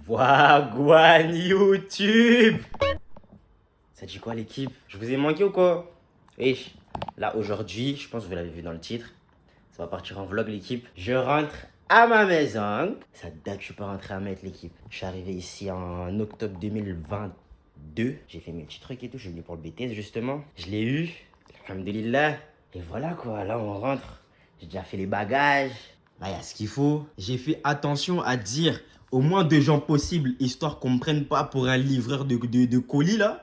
Wagwan YouTube. Ça dit quoi l'équipe? Je vous ai manqué ou quoi? Wesh, là aujourd'hui, je pense que vous l'avez vu dans le titre, ça va partir en vlog l'équipe. Je rentre à ma maison. Ça date que je suis pas rentré à mettre l'équipe. Je suis arrivé ici en octobre 2022. J'ai fait mes petits trucs et tout, je suis venu pour le BTS justement. Je l'ai eu, alhamdoulilah. Et voilà quoi, là on rentre. J'ai déjà fait les bagages. Là il y a ce qu'il faut. J'ai fait attention à dire au moins 2 gens possibles, histoire qu'on me prenne pas pour un livreur de colis là.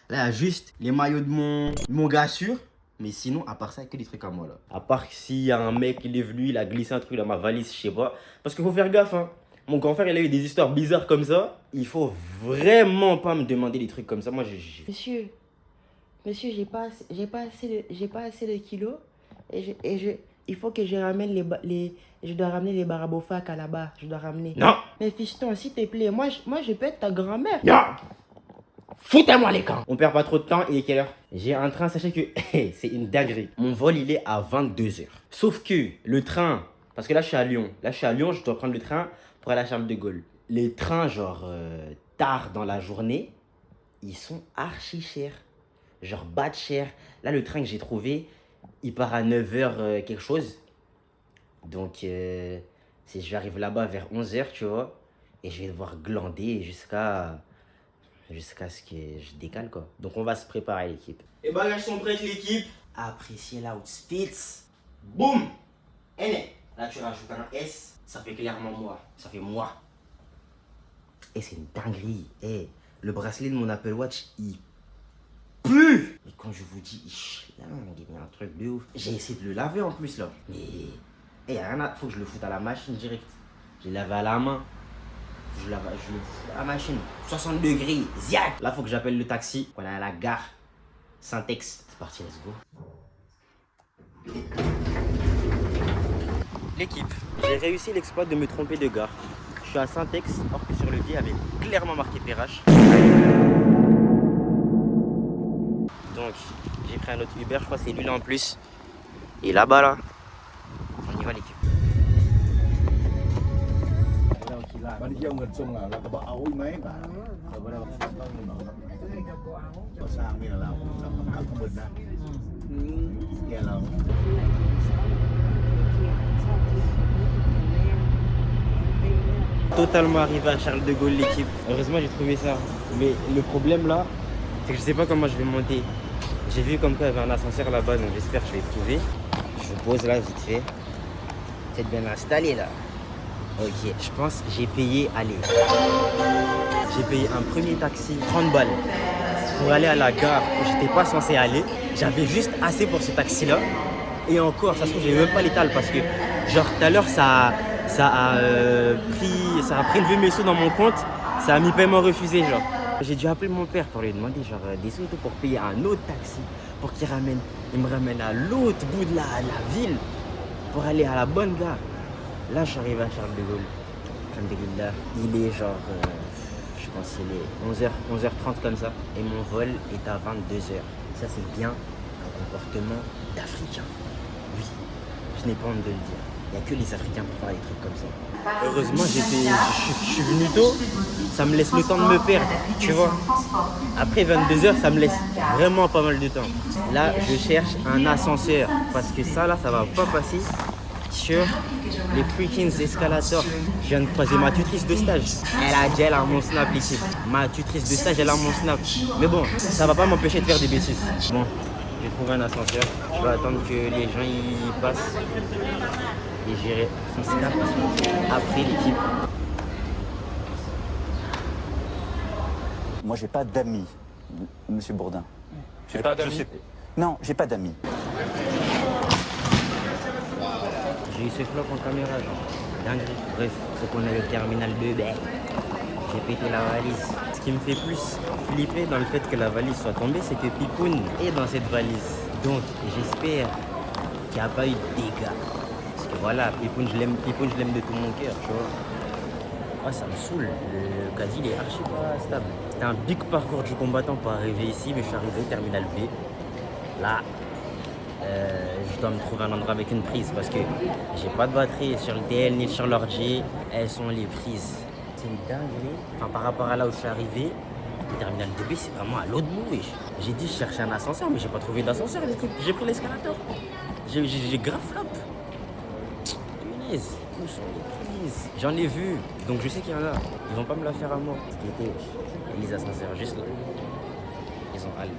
Là, il y a juste les maillots de mon gars sûr. Mais sinon, à part ça, il y a que des trucs à moi là. À part que s'il y a un mec, il est venu, il a glissé un truc dans ma valise, je sais pas. Parce qu'il faut faire gaffe, hein. Mon grand frère, il a eu des histoires bizarres comme ça. Il faut vraiment pas me demander des trucs comme ça. Moi, Monsieur, j'ai pas assez de kilos. Il faut que je ramène je dois ramener les barabofak à là-bas. Je dois ramener. Non! Mais fiston, s'il te plaît, moi je peux être ta grand-mère. Non! Foutez-moi les camps. On perd pas trop de temps. Il est quelle heure? J'ai un train, sachez que c'est une dinguerie. Mon vol, il est à 22h. Sauf que le train, parce que là, je suis à Lyon. Là, je suis à Lyon, je dois prendre le train pour aller à Charles de Gaulle. Les trains, genre, tard dans la journée, ils sont archi chers. Genre, bas de cher. Là, le train que j'ai trouvé, il part à 9h quelque chose. Donc, si j'arrive là-bas vers 11h, tu vois, et je vais devoir glander jusqu'à ce que je décale quoi. Donc on va se préparer l'équipe. Les bagages sont prêts l'équipe. Appréciez l'outfit. Boum. Et là tu rajoutes un S, ça fait clairement moi. Ça fait moi. Et c'est une dinguerie. Et le bracelet de mon Apple Watch, il pue. Mais quand je vous dis, il schlingue, il y a un truc de ouf. J'ai essayé de le laver en plus là. Mais il y a rien à... Faut que je le foute à la machine direct. J'ai lavé à la main. Je le fous à la machine. 60 degrés, ziac. Là, faut que j'appelle le taxi. On est à la gare Syntex. C'est parti, let's go. L'équipe, j'ai réussi l'exploit de me tromper de gare. Je suis à Syntex, or que sur le billet avait clairement marqué Perrache. Donc, j'ai pris un autre Uber, je crois que c'est lui là en plus. Et là-bas, là, on y va l'équipe. มันเที่ยวเงินส่งเราก็บอกเอาอีกไหมเราไม่ได้ว่าต้องเงินหรอกเราสร้างนี่เราทำข้างบนนะเนี่ยเรา Totalement arrivé à Charles de Gaulle l'équipe. Heureusement j'ai trouvé ça. Mais le problème là, c'est que je sais pas comment je vais monter. J'ai vu comme quoi il y avait un ascenseur là-bas, donc j'espère que je vais le trouver. Je vous pose là vite fait. Vous êtes bien installé là. Ok, je pense que j'ai payé, allez. J'ai payé un premier taxi, 30 balles, pour aller à la gare où j'étais pas censé aller. J'avais juste assez pour ce taxi là. Et encore, ça se trouve, j'ai même pas l'étal parce que, genre, tout à l'heure, ça a prélevé mes sous dans mon compte. Ça a mis paiement refusé, genre. J'ai dû appeler mon père pour lui demander, genre, des sous et tout pour payer un autre taxi. Pour qu'il me ramène à l'autre bout de la ville. Pour aller à la bonne gare. Là, je suis arrivé à Charles de Gaulle. Alhamdoulilah. Il est genre, je pense qu'il est 11h30 comme ça. Et mon vol est à 22h. Ça, c'est bien un comportement d'Africain. Oui, je n'ai pas honte de le dire. Il n'y a que les Africains pour faire des trucs comme ça. Heureusement, je suis venu tôt. Ça me laisse le temps de me perdre, tu vois. Après 22h, ça me laisse vraiment pas mal de temps. Là, je cherche un ascenseur. Parce que ça, là, ça va pas passer sur les freaking escalators. Je viens de croiser ma tutrice de stage. Elle a mon snap l'équipe. Ma tutrice de stage, elle a mon snap. Mais bon, ça va pas m'empêcher de faire des bêtises. Bon, j'ai trouvé un ascenseur. Je vais attendre que les gens y passent. Et j'irai en snap après l'équipe. Moi, j'ai pas d'amis, Monsieur Bourdin. J'ai pas d'amis. Non, j'ai pas d'amis. J'ai eu ce flop en caméra, genre. Dinguerie. Bref, faut qu'on aille au terminal 2. J'ai pété la valise. Ce qui me fait plus flipper dans le fait que la valise soit tombée, c'est que Pipoun est dans cette valise. Donc, j'espère qu'il n'y a pas eu de dégâts. Parce que voilà, Pipoun, je l'aime de tout mon cœur, tu vois. Ah, ça me saoule. Le casier, il est archi pas stable. C'était un big parcours du combattant pour arriver ici, mais je suis arrivé au terminal B. Là, je dois me trouver un endroit avec une prise parce que j'ai pas de batterie sur le DL ni sur l'ordi. Elles sont les prises. c'est une dinguerie. Enfin, par rapport à là où je suis arrivé, le terminal 2B, c'est vraiment à l'autre bout, wesh. J'ai dit, je cherchais un ascenseur, mais j'ai pas trouvé d'ascenseur, l'équipe. J'ai pris l'escalator. J'ai grave flop. Punaise, où sont les prises? J'en ai vu, donc je sais qu'il y en a. Ils vont pas me la faire à moi. C'était les ascenseurs, juste là. Ils ont halte.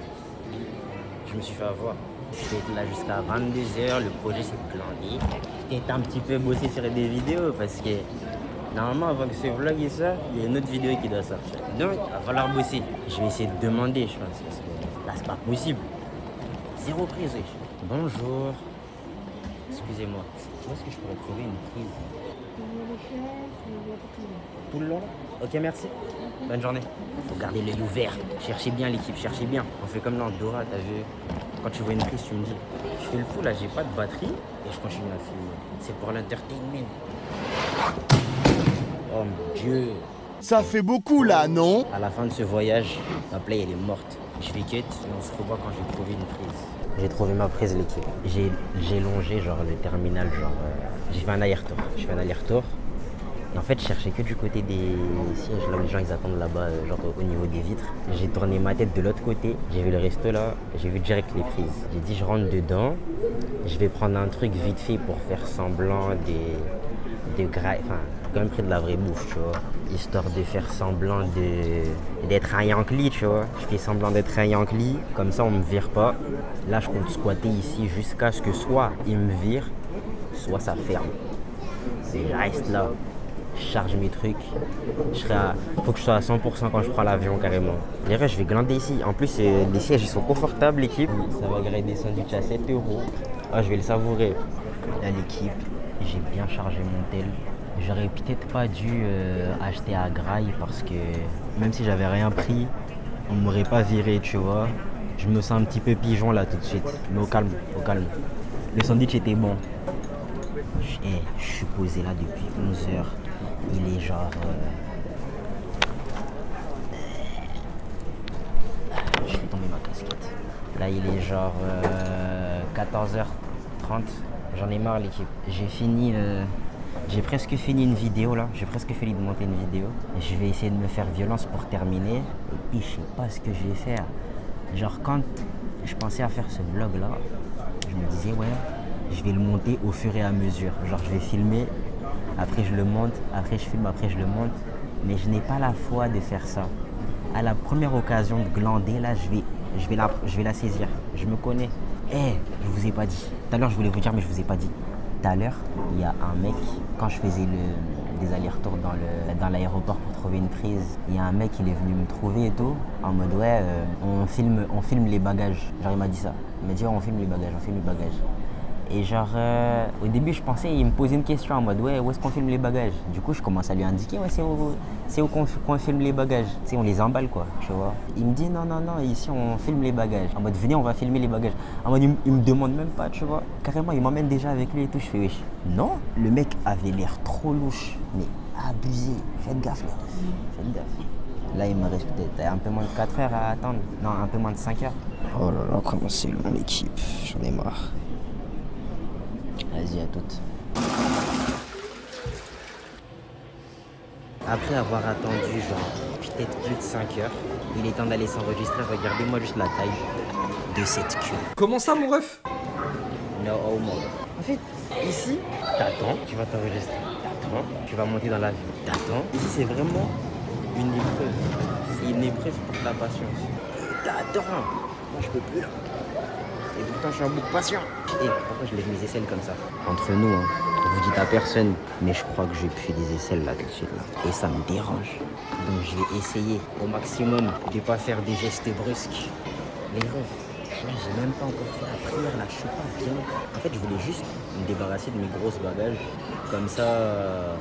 Je me suis fait avoir. Je vais être là jusqu'à 22h, le projet s'est planté. J'ai un petit peu bossé sur des vidéos parce que normalement avant que ce vlog et ça, il y a une autre vidéo qui doit sortir. Donc il va falloir bosser. Je vais essayer de demander, je pense, parce que là c'est pas possible. Zéro prise, wesh. Bonjour. Excusez-moi. Où est-ce que je pourrais trouver une prise? Tout le long là? Ok, merci. Bonne journée. Faut garder l'œil ouvert. Cherchez bien l'équipe, cherchez bien. On fait comme dans Dora, t'as vu? Quand tu vois une prise, tu me dis. Je fais le fou là, j'ai pas de batterie et je continue à filmer. C'est pour l'entertainment. Oh mon Dieu. Ça fait beaucoup là, non? À la fin de ce voyage, ma play elle est morte. Je fais cut et on se revoit quand j'ai trouvé une prise. J'ai trouvé ma prise, l'équipe. J'ai longé genre le terminal, genre j'ai fait un aller-retour. Et en fait, je cherchais que du côté des sièges, là où les gens ils attendent là-bas, genre au niveau des vitres. J'ai tourné ma tête de l'autre côté, j'ai vu le resto là, j'ai vu direct les prises. J'ai dit je rentre dedans, je vais prendre un truc vite fait pour faire semblant enfin, j'ai quand même pris de la vraie bouffe, tu vois. Histoire de faire semblant d'être un Yankee, tu vois. Je fais semblant d'être un Yankee, comme ça on me vire pas. Là, je compte squatter ici jusqu'à ce que soit il me vire, soit ça ferme. Je reste là, je charge mes trucs. Faut que je sois à 100% quand je prends l'avion carrément. D'ailleurs, je vais glander ici. En plus, les sièges ils sont confortables, l'équipe. Ça va grader des sandwichs à 7 €. Ah, je vais le savourer. Là, l'équipe, j'ai bien chargé mon tel. J'aurais peut-être pas dû acheter à Graille parce que même si j'avais rien pris, on m'aurait pas viré, tu vois. Je me sens un petit peu pigeon là tout de suite. Mais au calme, au calme. Le sandwich était bon. Je suis posé là depuis 11h. Il est genre... Je fais tomber ma casquette. Là, il est genre 14h30. J'en ai marre, l'équipe. J'ai presque fini une vidéo là. J'ai presque fini de monter une vidéo. Et je vais essayer de me faire violence pour terminer. Et puis, je sais pas ce que je vais faire. Genre, quand je pensais à faire ce vlog là, je me disais, ouais, je vais le monter au fur et à mesure. Genre, je vais filmer, après je le monte, après je filme, après je le monte. Mais je n'ai pas la foi de faire ça. À la première occasion de glander, là, je vais la saisir. Je me connais. Je vous ai pas dit. Tout à l'heure, je voulais vous dire, mais je vous ai pas dit. Tout à l'heure, il y a un mec, quand je faisais des allers-retours dans l'aéroport pour trouver une prise, il y a un mec, il est venu me trouver et tout, en mode ouais, on filme les bagages. Genre, il m'a dit ça. Il m'a dit, on filme les bagages. Et genre, au début, je pensais, il me posait une question en mode, ouais, où est-ce qu'on filme les bagages? Du coup, je commence à lui indiquer, ouais, c'est où qu'on filme les bagages. Tu sais, on les emballe, quoi, tu vois. Il me dit, non, ici, on filme les bagages. En mode, venez, on va filmer les bagages. En mode, il me demande même pas, tu vois. Carrément, il m'emmène déjà avec lui et tout. Je fais, wesh. Non, le mec avait l'air trop louche, mais abusé. Faites gaffe, là. Faites gaffe. Là, il me reste peut-être un peu moins de 4 heures à attendre. Non, un peu moins de 5 heures. Oh là là, comment c'est long, l'équipe. J'en ai marre. Vas-y, à toutes. Après avoir attendu genre peut-être plus de 5 heures, il est temps d'aller s'enregistrer. Regardez-moi juste la taille de cette queue. Comment ça, mon ref? No homo. En fait, ici, t'attends, tu vas t'enregistrer. T'attends, tu vas monter dans l'avion. T'attends. Ici, c'est vraiment une épreuve. C'est une épreuve pour ta patience. T'attends. Moi, je peux plus là. Et pourtant, je suis un bout de patient. Et pourquoi je lève mes aisselles comme ça? Entre nous, hein, vous dites à personne, mais je crois que j'ai pu des aisselles là tout de suite. Là. Et ça me dérange. Donc, je vais essayer au maximum de ne pas faire des gestes brusques. Les refs, là, j'ai même pas encore fait la prière là. Je suis pas bien. En fait, je voulais juste me débarrasser de mes grosses bagages. Comme ça,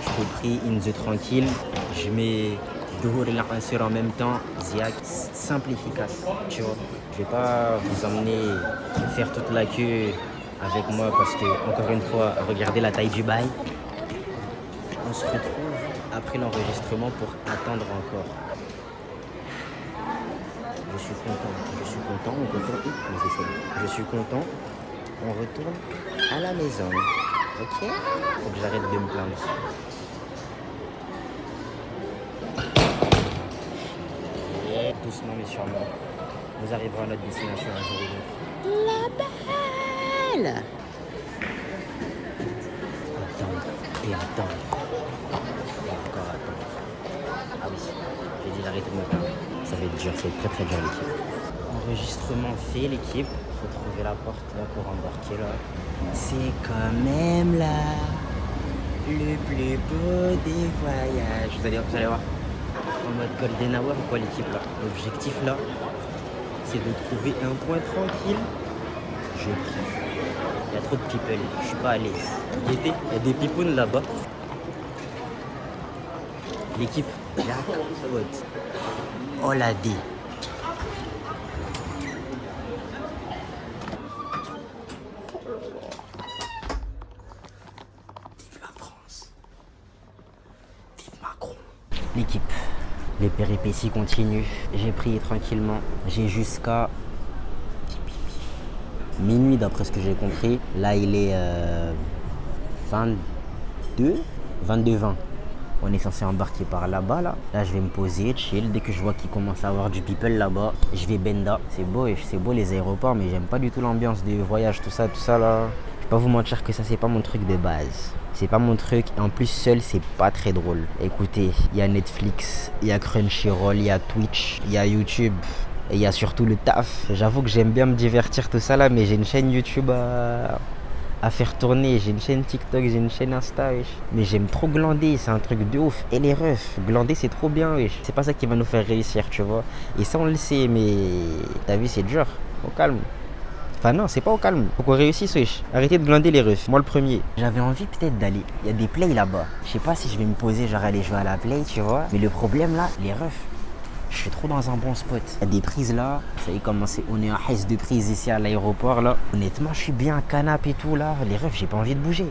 je peux prier in the tranquille. Je mets Dohur et l'Ansur en même temps. Ziak, simple, efficace. Tu vois. Je vais pas vous emmener faire toute la queue avec moi parce que, encore une fois, regardez la taille du bail. On se retrouve après l'enregistrement pour attendre encore. Je suis content, on retourne. Je suis content, on retourne à la maison. Ok? Faut que j'arrête de me plaindre. doucement mais sûrement, nous arriverons à notre destination un jour ou l'autre. La belle. Attendre et attendre. Et encore attendre. Ah oui, j'ai dit d'arrêter de me plaindre. Ça va être dur, ça va être très très dur l'équipe. Enregistrement fait l'équipe. Faut trouver la porte là pour embarquer là. C'est quand même là le plus beau des voyages. Vous allez voir. En mode golden hour ou quoi l'équipe là. L'objectif là, c'est de trouver un point tranquille. Je prie. Il y a trop de people, je suis pas à l'aise. Il y a des pipounes là-bas. L'équipe jackpot. Oh la D. Vive la France. Vive Macron. L'équipe. Les péripéties continuent. J'ai prié tranquillement. J'ai jusqu'à minuit d'après ce que j'ai compris. Là il est 22h20. On est censé embarquer par là-bas là. Là je vais me poser, chill. Dès que je vois qu'il commence à avoir du people là-bas, je vais benda. C'est beau les aéroports, mais j'aime pas du tout l'ambiance des voyages, tout ça là. Je vais pas vous mentir que ça c'est pas mon truc de base. C'est pas mon truc. En plus seul c'est pas très drôle. Écoutez, il y a Netflix, il y a Crunchyroll, il y a Twitch, il y a YouTube. Et il y a surtout le taf. J'avoue que j'aime bien me divertir tout ça là, mais j'ai une chaîne YouTube à faire tourner. J'ai une chaîne TikTok, j'ai une chaîne Insta, wesh. Mais j'aime trop glander, c'est un truc de ouf. Et les refs, glander c'est trop bien, wesh. C'est pas ça qui va nous faire réussir, tu vois. Et ça on le sait, mais ta vie c'est dur. Au calme. Enfin non, c'est pas au calme. Faut qu'on réussisse, wesh. Arrêtez de glander les refs. Moi le premier. J'avais envie peut-être d'aller. Il y a des plays là-bas. Je sais pas si je vais me poser, genre aller jouer à la play, tu vois. Mais le problème là, les refs. Je suis trop dans un bon spot. Il y a des prises là. Ça y est, commencé. On est en haisse de prise ici à l'aéroport là. Honnêtement, je suis bien canapé et tout là. Les refs, j'ai pas envie de bouger.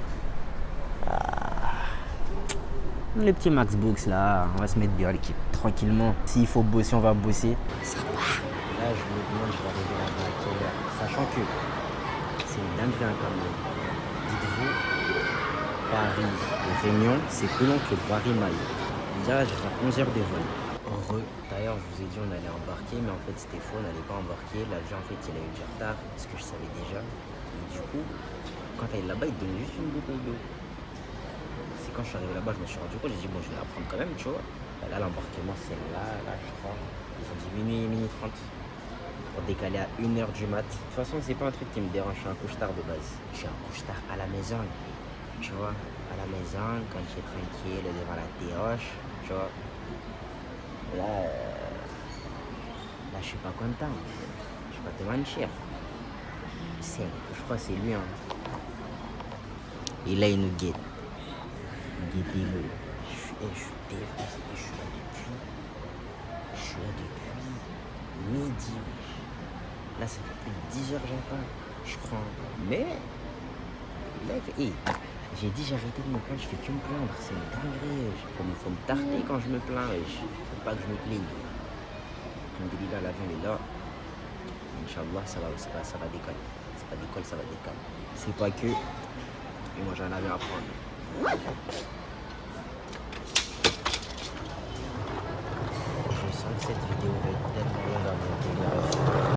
Le petit Max Box là, on va se mettre bien l'équipe. Tranquillement. S'il faut bosser, on va bosser. Ça part. Là, je me demande, je vais arriver là-bas à quelle heure. Sachant que c'est une dinguerie quand même. Dites-vous, Paris, Réunion, c'est plus long que Paris-Maille. Déjà, je vais faire 11 heures de vol. Heureux. D'ailleurs, je vous ai dit on allait embarquer, mais en fait c'était faux, on n'allait pas embarquer. L'avion en fait il a eu du retard, ce que je savais déjà. Et du coup, quand elle est là-bas, il te donne juste une bouteille d'eau. C'est quand je suis arrivé là-bas, je me suis rendu compte, j'ai dit bon, je vais la prendre quand même, tu vois. Bah, là, l'embarquement c'est là, je crois. Ils ont dit minuit 30 pour décaler à 1h du mat. De toute façon, c'est pas un truc qui me dérange, je suis un couche-tard de base. Je suis un couche-tard à la maison, tu vois. À la maison, quand tu es tranquille devant la terroche, tu vois. Là, je suis pas content. Je vais pas te mentir. Je crois que c'est lui. Hein. Et là, il nous guette. Guettez-le. Je suis défoncé. Je suis là depuis midi. Là, ça fait plus de 10 heures j'attends. Je crois. Mais, là, j'ai dit j'ai arrêté de me plaindre. Je fais que me plaindre. C'est une dinguerie. Faut me tarter quand je me plains. Faut pas que je me plaigne. Alhamdoulilah, l'avion est là. Inch'Allah, ça va décoller. C'est pas décolle, ça va décoller. C'est pas que. Et moi, j'ai un avion à prendre. Je sens que cette vidéo va être tellement longue à monter, les refs.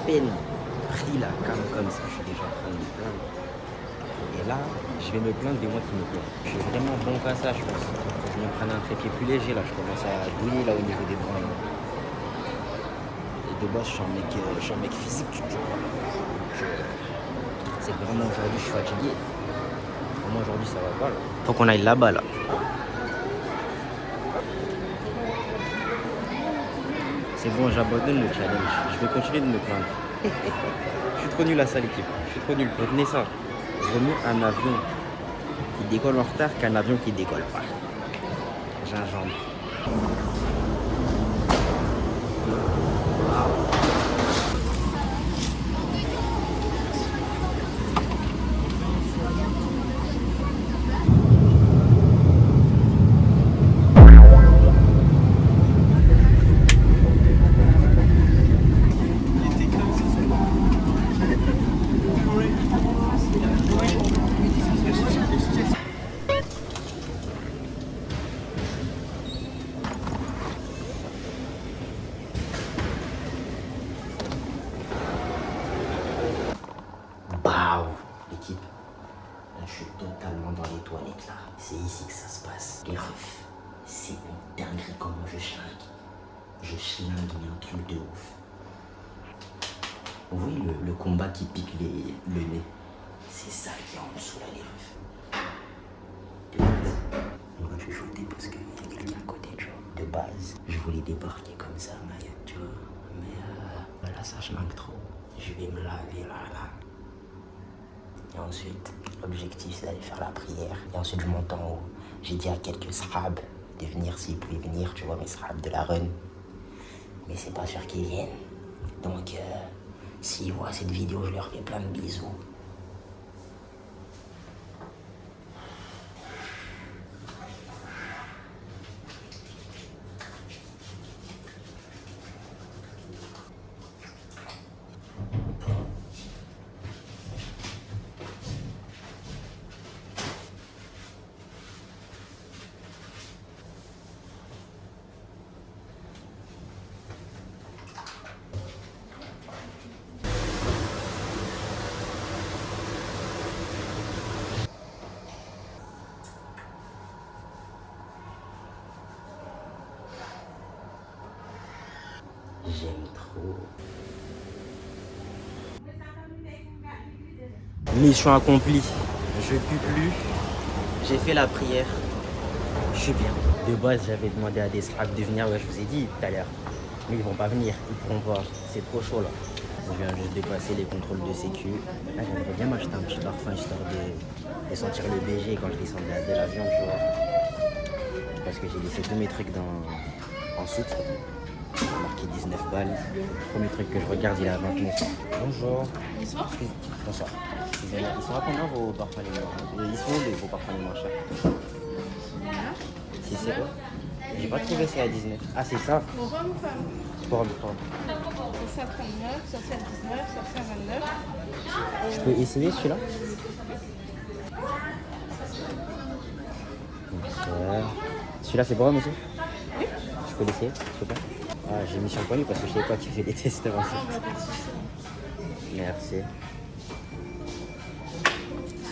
Peine pris la cam comme ça, je suis déjà en train de me plaindre. Et là, je vais me plaindre de moi qui me plains. Je suis vraiment bon qu'à ça, je pense. Quand je me prends un trépied plus léger, là, je commence à douiller là au niveau des bras. Et de base, je suis un mec physique, tu vois. Donc, c'est que vraiment aujourd'hui, je suis fatigué. Vraiment aujourd'hui, ça va pas là. Faut qu'on aille là-bas là. C'est bon, j'abandonne le challenge. Je vais continuer de me plaindre. Je suis trop nul à ça, l'équipe. Je suis trop nul. Retenez ça. Je remets un avion qui décolle en retard qu'un avion qui décolle pas. Gingembre. L'équipe, là je suis totalement dans les toilettes là. C'est ici que ça se passe. Les refs, c'est une dinguerie comment je schlingue. Je schlingue, mais un truc de ouf. Vous voyez le combat qui pique le nez? C'est ça qui est en dessous là, les refs. De base, on va chuchoter parce qu'il y a quelqu'un à côté, tu vois. De base, je voulais débarquer comme ça, Mayotte, tu vois. Mais là, ça schlingue trop. Je vais me laver là. Et ensuite, l'objectif c'est d'aller faire la prière. Et ensuite, je monte en haut. J'ai dit à quelques srabs de venir s'ils pouvaient venir, tu vois, mes srabs de la run. Mais c'est pas sûr qu'ils viennent. Donc, s'ils voient cette vidéo, je leur fais plein de bisous. J'aime trop. Mission accomplie. Je pue plus. J'ai fait la prière. Je suis bien. De base, j'avais demandé à des srabs de venir. Ouais, je vous ai dit tout à l'heure. Mais ils vont pas venir. Ils pourront pas. C'est trop chaud là. Je viens juste de passer les contrôles de sécu. Là, j'aimerais bien m'acheter un petit parfum histoire de sentir le BG quand je descends de l'avion, tu vois. Parce que j'ai laissé tous mes trucs en soute. Il a marqué 19 balles. Le premier truc que je regarde, il est à 29. Bonjour. Bonsoir. Bonsoir. Ils sont à combien vos parfums les moins chers? Ils sont où vos parfums les moins chers? Si c'est quoi? J'ai pas trouvé, c'est à 19. Ah, c'est ça? Pour hommes ou femmes? Pour ça 39, ça c'est à 19, ça c'est à 29. je peux essayer celui-là? Celui-là, c'est pour moi, monsieur? Oui. Je peux l'essayer, s'il te plaît? Ah, j'ai mis sur le poignet parce que je savais pas qu'il fait des tests avant ça. Merci.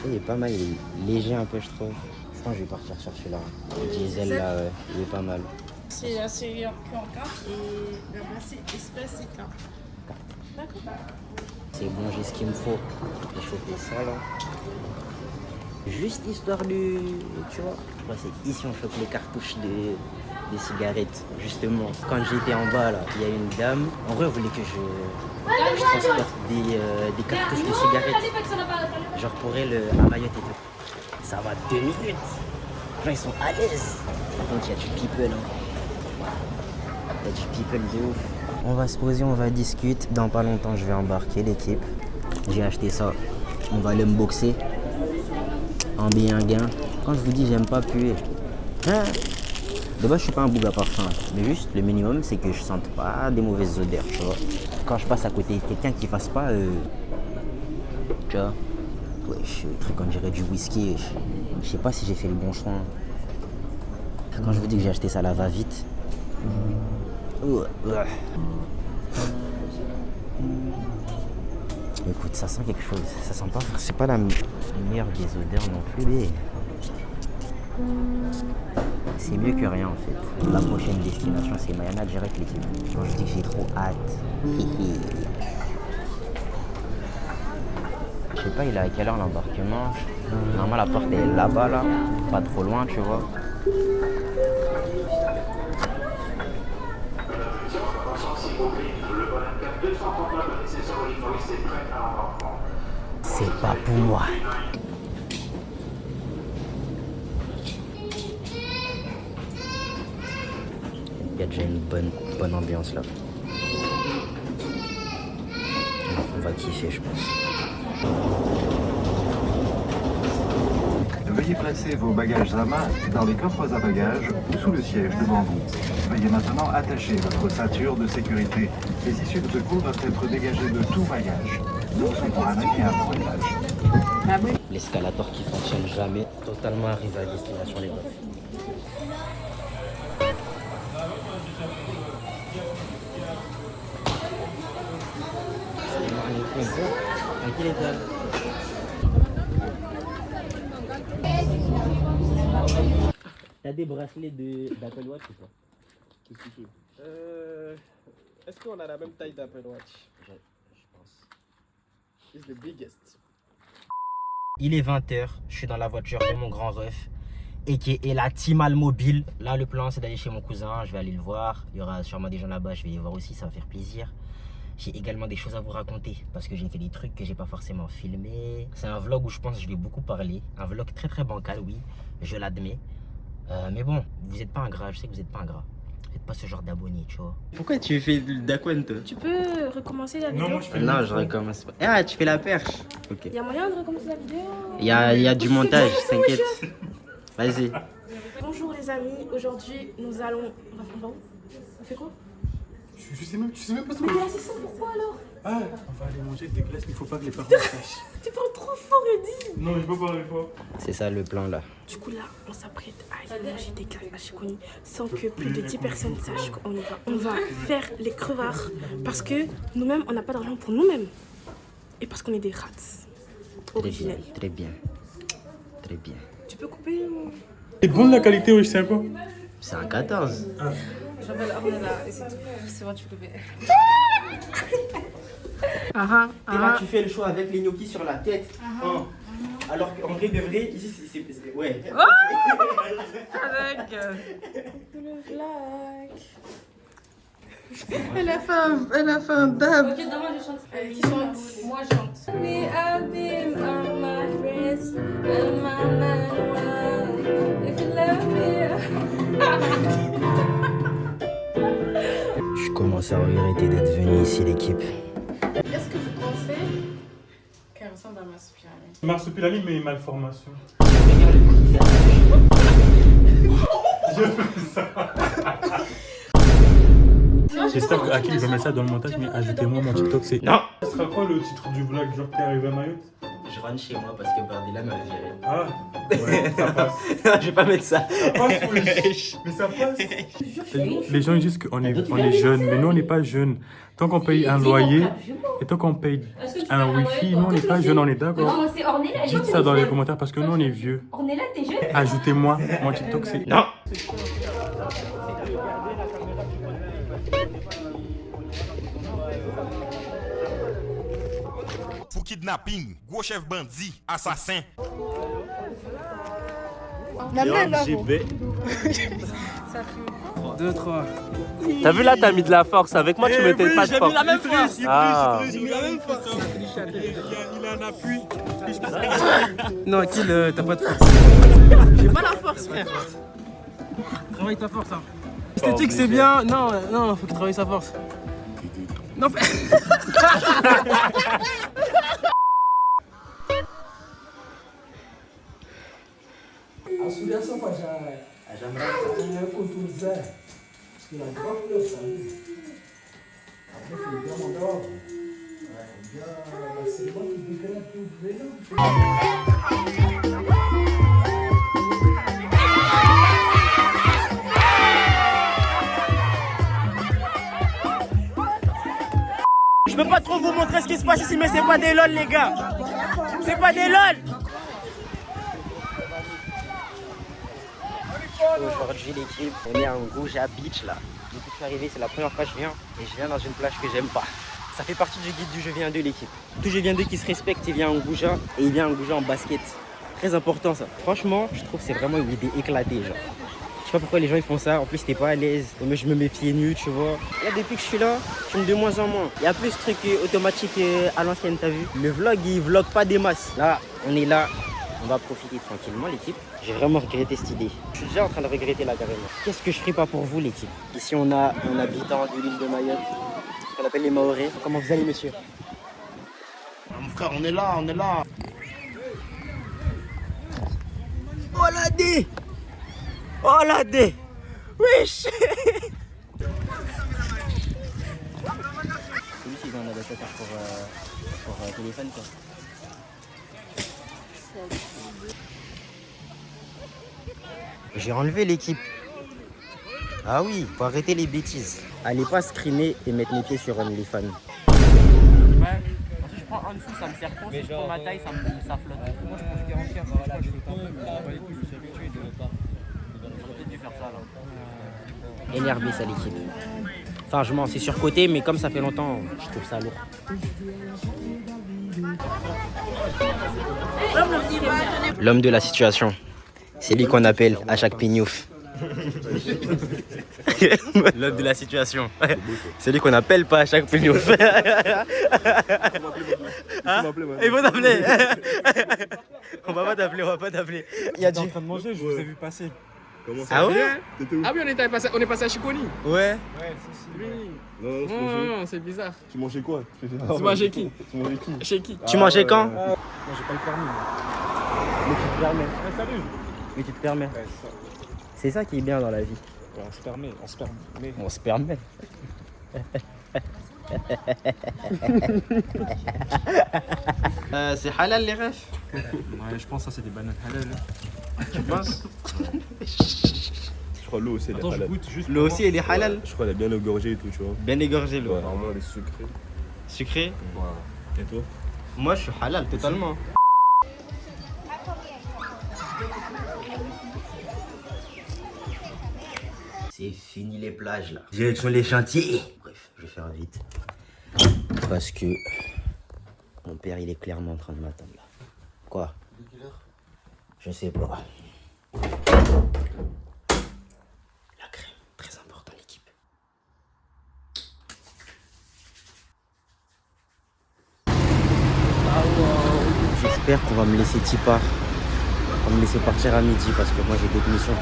Il est pas mal, il est léger un peu, je trouve. Je pense que je vais partir sur celui-là. Le diesel, là, ouais, il est pas mal. C'est assez en carte et là-bas c'est espèce et carte. D'accord. C'est bon, j'ai ce qu'il me faut. J'ai chopé ça, là. Juste histoire de... Tu vois, c'est ici on chope les cartouches des cigarettes. Justement, quand j'étais en bas, là, il y a une dame. En vrai, elle voulait que je transporte des cartouches de cigarettes. Genre pour elle, à Mayotte et tout. Ça va 2 minutes. Genre, ils sont à l'aise. Par contre, il y a du people. Hein. Il y a du people de ouf. On va se poser, on va discuter. Dans pas longtemps, je vais embarquer l'équipe. J'ai acheté ça. On va l'unboxer. En bien gain. Quand je vous dis j'aime pas puer. Hein? De base je suis pas un boug à parfum. Mais juste le minimum c'est que je sente pas des mauvaises odeurs, tu vois. Quand je passe à côté de quelqu'un qui fasse pas tu vois. Ouais, le truc on dirait du whisky. Je sais pas si j'ai fait le bon choix. Quand je vous dis que j'ai acheté ça, là va vite. Écoute, ça sent quelque chose. Ça sent pas. C'est pas la meilleure des odeurs non plus, mais c'est mieux que rien en fait. La prochaine destination, c'est Mayana direct l'équipe. Quand je dis que j'ai trop hâte. Je sais pas, il est à quelle heure l'embarquement? Normalement, la porte est là-bas, là. Pas trop loin, tu vois. C'est pas pour moi. Il y a déjà une bonne ambiance là. On va kiffer, je pense. Veuillez placer vos bagages à main dans les coffres à bagages ou sous le siège devant vous. Veuillez maintenant attacher votre ceinture de sécurité. Les issues de secours doivent être dégagées de tout bagage. Nous vous souhaitons un agréable voyage. L'escalator qui fonctionne jamais, totalement arrivé à destination les meufs. Tranquille les gars. T'as des bracelets d'Apple Watch ou pas? Qu'est-ce que tu fais? Est-ce qu'on a la même taille d'Apple Watch? Je pense. It's the biggest. Il est 20h, je suis dans la voiture de mon grand ref et qui est la Timal Mobile. Là, le plan, c'est d'aller chez mon cousin, je vais aller le voir. Il y aura sûrement des gens là-bas, je vais les voir aussi, ça va faire plaisir. J'ai également des choses à vous raconter parce que j'ai fait des trucs que j'ai pas forcément filmés. C'est un vlog où je pense que je vais beaucoup parler. Un vlog très très bancal, oui, je l'admets. Mais bon, vous êtes pas ingrat, je sais que vous êtes pas ingrat. Vous n'êtes pas ce genre d'abonné, tu vois. Pourquoi tu fais d'Aquen, toi? Tu peux recommencer la vidéo? Non, je recommence pas. Ah, tu fais la perche. Ok. Il y a moyen de recommencer la vidéo? Il y a du montage, t'inquiète. Vas-y. Bonjour les amis, aujourd'hui nous allons... On va où? On fait quoi? Tu sais même pas ce Mais qu'on t'es assistant, pourquoi alors? Ah, on va aller manger des glaces, mais il faut pas que les parents sachent. Tu parles trop fort, Eddy. Non, je peux parler fort. C'est ça le plan là. Du coup là, on s'apprête à aller manger des glaces à Chiconi sans que plus de 10 personnes sachent qu'on y va. On va faire les crevards parce que nous-mêmes, on n'a pas d'argent pour nous-mêmes. Et parce qu'on est des rats originels. Très bien. Très bien. Tu peux couper ou... C'est bon de la qualité, oui, c'est quoi? C'est un 14. Je m'appelle Ornella et c'est tout. C'est bon, tu peux couper. Et là, tu fais le choix avec les gnocchis sur la tête. Alors qu'en vrai de vrai, ici, c'est... Ouais. Avec. Le vlog. Elle a fait un dab. Ok, demain je chante. Qui chante? Moi, je chante. Me, I've been on my wrist, and my man, if you love me. Je commence à regretter d'être venu ici, l'équipe. Est-ce que vous pensez qu'elle ressemble à Marsupilami? Marsupilami, mais malformation. J'espère qu'Akil va mettre ça dans le montage, mais ajoutez-moi mon TikTok, c'est... Non. Ce sera quoi le titre du vlog, genre t'es arrivé à Mayotte? Je rentre chez moi parce que Bardella m'a viré. Ah, ouais, ça passe. Je vais pas mettre ça. Ça passe, oui. Mais ça passe. Les gens ils disent qu'on est jeunes, mais nous on n'est pas jeunes. Tant qu'on paye un loyer et tant qu'on paye un wifi, nous on n'est pas jeunes, on est d'accord. Non, c'est Ornella. Dites ça dans les commentaires parce que nous on est vieux. Ornella, t'es jeune? Ajoutez-moi mon TikTok, c'est... Non. Pour kidnapping, gros chef bandit, assassin. La main là. 2, 3. T'as vu là, t'as mis de la force. Avec moi, tu mettais pas de force. J'ai mis la même force. Ah. J'ai mis la même force. Il a un appui. Non, Akil, t'as pas de force. J'ai pas la force, frère. Travaille ta force, hein. Esthétique, c'est bien. Non, non, faut qu'il travaille sa force. Non, Je peux pas trop vous montrer ce qui se passe ici, mais c'est pas des lol, les gars. C'est pas des lol. Aujourd'hui, l'équipe, on est à Ngoja Beach là. Depuis que je suis arrivé, c'est la première fois que je viens. Et je viens dans une plage que j'aime pas. Ça fait partie du guide du Je viens 2, l'équipe. Tout Je viens 2 qui se respecte, il vient à Ngoja. Et il vient à Ngoja en basket. Très important ça. Franchement, je trouve que c'est vraiment une idée éclatée, genre. Je sais pas pourquoi les gens ils font ça, en plus t'es pas à l'aise. Moi je me mets pieds nus, tu vois. Là depuis que je suis là, je fume de moins en moins. Il y a plus de trucs automatiques à l'ancienne, t'as vu. Le vlog il vlog pas des masses. Là, on est là, on va profiter tranquillement l'équipe. J'ai vraiment regretté cette idée. Je suis déjà en train de regretter là carrément. Qu'est-ce que je ferai pas pour vous l'équipe? Ici on a un habitant de l'île de Mayotte, qu'on appelle les Maoris. Comment vous allez monsieur? Mon frère, on est là, on est là. Oh la dé! Oh la dé! Wesh! Celui qui ont un adaptateur pour téléphone quoi. J'ai enlevé l'équipe. Ah oui, faut arrêter les bêtises. Allez pas screamer et mettre mes pieds sur OnlyFans. Ouais. Ensuite, je prends en dessous, ça me sert trop. Si je prends ma taille, ça flotte. Moi, je prends du 44. Voilà, je fais pas. Je fais pas les couilles, je suis habitué de pas. énervé ça l'équipe. Franchement, c'est surcoté, mais comme ça fait longtemps, je trouve ça lourd. L'homme de la situation. C'est lui qu'on appelle à chaque pignouf. L'homme de la situation. C'est lui qu'on appelle pas à chaque pignouf. Hein? Il faut t'appeler. On va pas t'appeler. Il y a du... en train de manger, je vous ai vu passer. Ah ouais? Ah oui, on est passé à Chiconi. Ouais. Non, c'est bizarre. Tu mangeais quoi? Tu mangeais qui? Chez qui? Tu mangeais quand? Moi, j'ai pas le permis. Mais tu te permets. Salut. Mais tu te permets. C'est ça qui est bien dans la vie. Ouais, on se permet. On se permet. C'est halal les refs? Ouais, je pense que ça c'est des bananes halal. Tu penses? Je crois l'eau aussi elle est Attends, je halal. goûte juste. L'eau aussi elle est halal? Je crois elle est bien égorgée et tout, tu vois. Bien égorgée l'eau. Ouais, normalement elle est sucrée. Sucré? Ouais. Et toi? Moi je suis halal totalement. C'est fini les plages là. Direction les chantiers. Bref, je vais faire vite. Parce que mon père il est clairement en train de m'attendre là. Quoi? Je sais pas. La crème, très important l'équipe. J'espère qu'on va me laisser tipar. On va me laisser partir à midi parce que moi j'ai d'autres missions.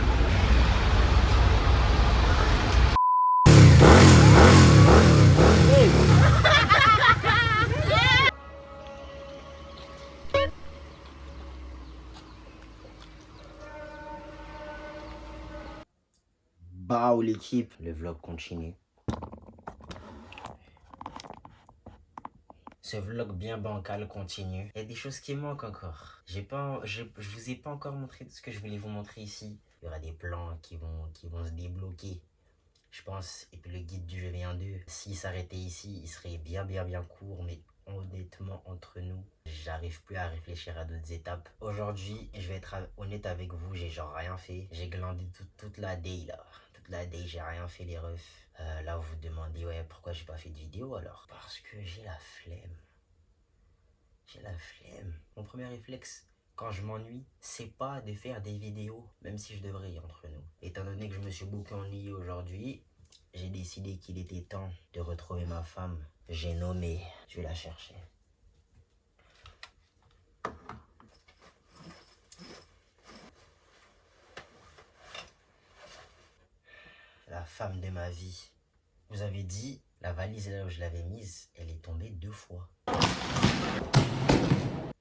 Bao l'équipe, le vlog continue. Ce vlog bien bancal continue. Il y a des choses qui manquent encore. Je vous ai pas encore montré tout ce que je voulais vous montrer ici. Il y aura des plans qui vont se débloquer, je pense. Et puis le guide du jeu 2, s'il s'arrêtait ici, il serait bien court. Mais honnêtement, entre nous, j'arrive plus à réfléchir à d'autres étapes. Aujourd'hui, je vais être honnête avec vous, j'ai genre rien fait. J'ai glandé toute la day là. Toute la day, j'ai rien fait les refs. Là, vous vous demandez, ouais, pourquoi j'ai pas fait de vidéo alors? Parce que j'ai la flemme. J'ai la flemme. Mon premier réflexe, quand je m'ennuie, c'est pas de faire des vidéos, même si je devrais entre nous. Étant donné que je me suis beaucoup ennuyé aujourd'hui, j'ai décidé qu'il était temps de retrouver ma femme. J'ai nommé, je vais la chercher. La femme de ma vie. Vous avez dit, la valise là où je l'avais mise, elle est tombée 2 fois.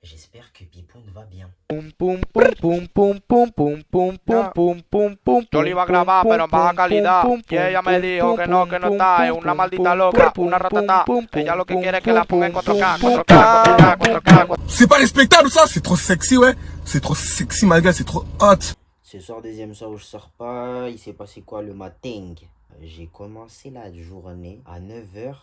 J'espère que Pipoun va bien. Yo le iba a grabar, pero en baja calidad. Y ella me dijo que no está. Es una maldita loca, una ratata. Ella lo que quiere es que la ponga en 4K, 4K, 4K, 4K. C'est pas respectable ça, c'est trop sexy, ouais. C'est trop sexy, my gars, c'est trop hot. Ce soir, deuxième soir où je sors pas, il s'est passé quoi le matin? J'ai commencé la journée à 9h.